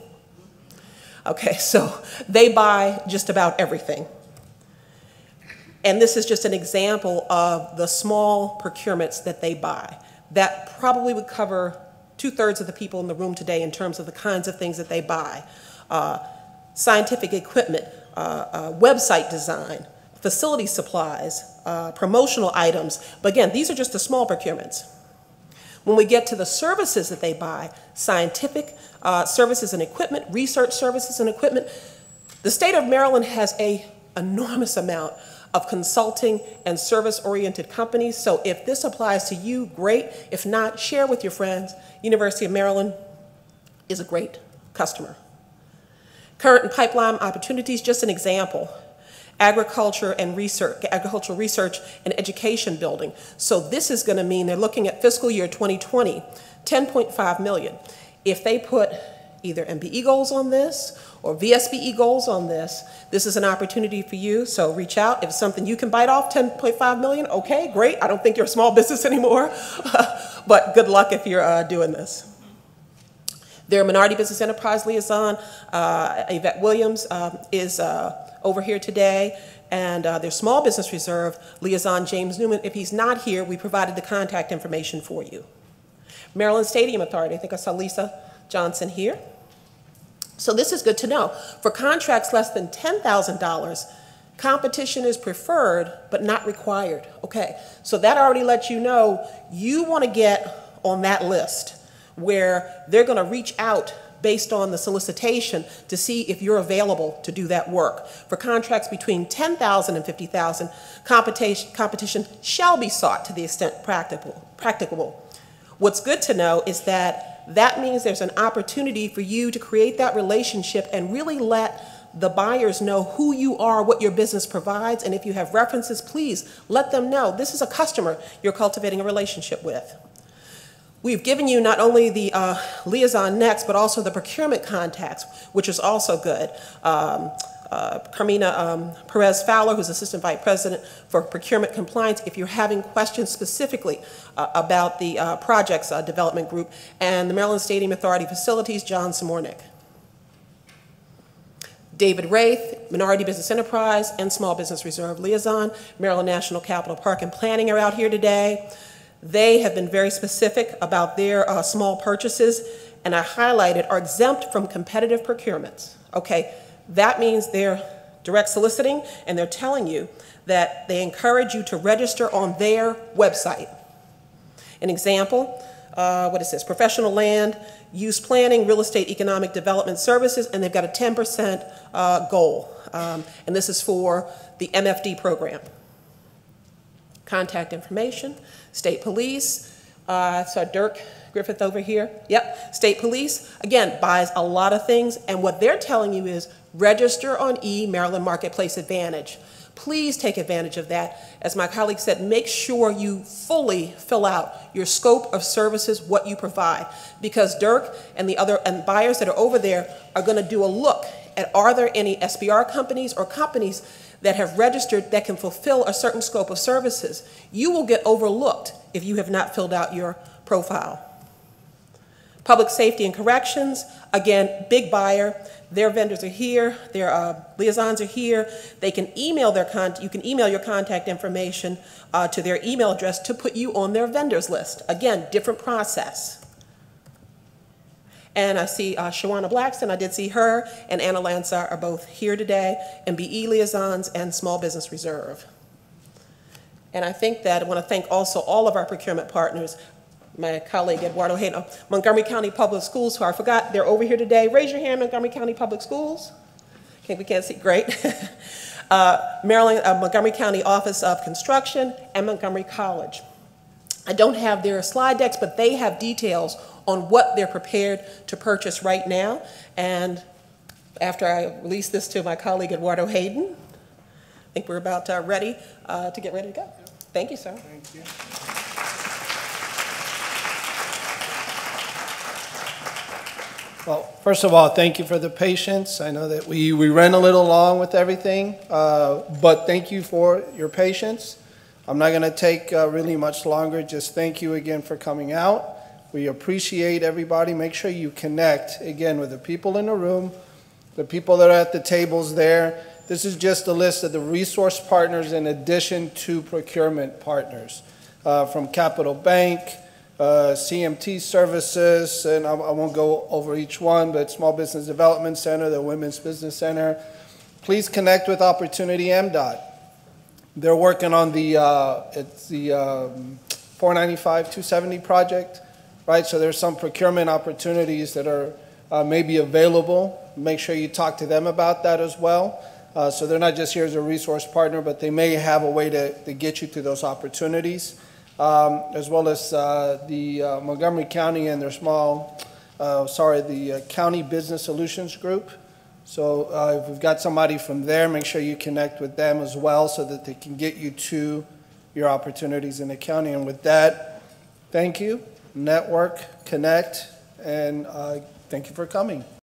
[SPEAKER 8] Okay, so they buy just about everything. And this is just an example of the small procurements that they buy. That probably would cover 2/3 of the people in the room today in terms of the kinds of things that they buy. Scientific equipment, website design, facility supplies, promotional items. But again, these are just the small procurements. When we get to the services that they buy, scientific services and equipment, research services and equipment, the state of Maryland has an enormous amount of consulting and service-oriented companies. So if this applies to you, great. If not, share with your friends. University of Maryland is a great customer. Current and pipeline opportunities, just an example. Agricultural research and education building. So this is going to mean they're looking at fiscal year 2020, $10.5 million. If they put either MBE goals on this or VSBE goals on this, this is an opportunity for you, so reach out. If it's something you can bite off, $10.5 million, okay, great. I don't think you're a small business anymore, but good luck if you're doing this. Their Minority Business Enterprise Liaison, Yvette Williams, is over here today, and their Small Business Reserve Liaison, James Newman. If he's not here, we provided the contact information for you. Maryland Stadium Authority, I think I saw Lisa Johnson here. So this is good to know. For contracts less than $10,000, competition is preferred but not required. Okay, so that already lets you know you want to get on that list where they're going to reach out based on the solicitation to see if you're available to do that work. For contracts between $10,000 and $50,000, competition shall be sought to the extent practicable. What's good to know is that means there's an opportunity for you to create that relationship and really let the buyers know who you are, what your business provides, and if you have references, please let them know this is a customer you're cultivating a relationship with. We've given you not only the liaison next, but also the procurement contacts, which is also good. Carmina Perez-Fowler, who's Assistant Vice President for Procurement Compliance, if you're having questions specifically about the projects development group, and the Maryland Stadium Authority Facilities, John Samornick. David Wraith, Minority Business Enterprise and Small Business Reserve Liaison, Maryland National Capital Park and Planning are out here today. They have been very specific about their small purchases, and I highlighted are exempt from competitive procurements. Okay, that means they're direct soliciting, and they're telling you that they encourage you to register on their website. An example, what is this? Professional land, use planning, real estate economic development services, and they've got a 10% goal. And this is for the MFD program. Contact information, state police, so Dirk Griffith over here, yep, state police, again, buys a lot of things, and what they're telling you is register on Maryland Marketplace Advantage. Please take advantage of that. As my colleague said, make sure you fully fill out your scope of services, what you provide, because Dirk and the other buyers that are over there are going to do a look at are there any SBR companies or companies that have registered that can fulfill a certain scope of services. You will get overlooked if you have not filled out your profile. Public safety and corrections, again, big buyer. Their vendors are here, their liaisons are here. They can email you can email your contact information to their email address to put you on their vendors list. Again, different process. And I see Shawana Blackston, I did see her, and Anna Lansar are both here today, MBE liaisons and Small Business Reserve. And I think that I want to thank also all of our procurement partners, my colleague Eduardo Hayden, Montgomery County Public Schools, who I forgot, they're over here today. Raise your hand, Montgomery County Public Schools. Okay, we can't see, great. Montgomery County Office of Construction, and Montgomery College. I don't have their slide decks, but they have details on what they're prepared to purchase right now. And after I release this to my colleague Eduardo Hayden, I think we're about ready to get ready to go. Thank you, sir.
[SPEAKER 1] Thank you. Well, first of all, thank you for the patience. I know that we ran a little long with everything, but thank you for your patience. I'm not going to take really much longer. Just thank you again for coming out. We appreciate everybody. Make sure you connect, again, with the people in the room The people that are at the tables there, this is just a list of the resource partners in addition to procurement partners. From Capital Bank, CMT Services, and I won't go over each one, but Small Business Development Center, the Women's Business Center. Please connect with Opportunity MDOT. They're working on the 495-270 project, right? So there's some procurement opportunities that are maybe available. Make sure you talk to them about that as well. So they're not just here as a resource partner, but they may have a way to get you to those opportunities. As well as the Montgomery County and their the County Business Solutions Group. So if we've got somebody from there, make sure you connect with them as well so that they can get you to your opportunities in the county. And with that, thank you, network, connect, and thank you for coming.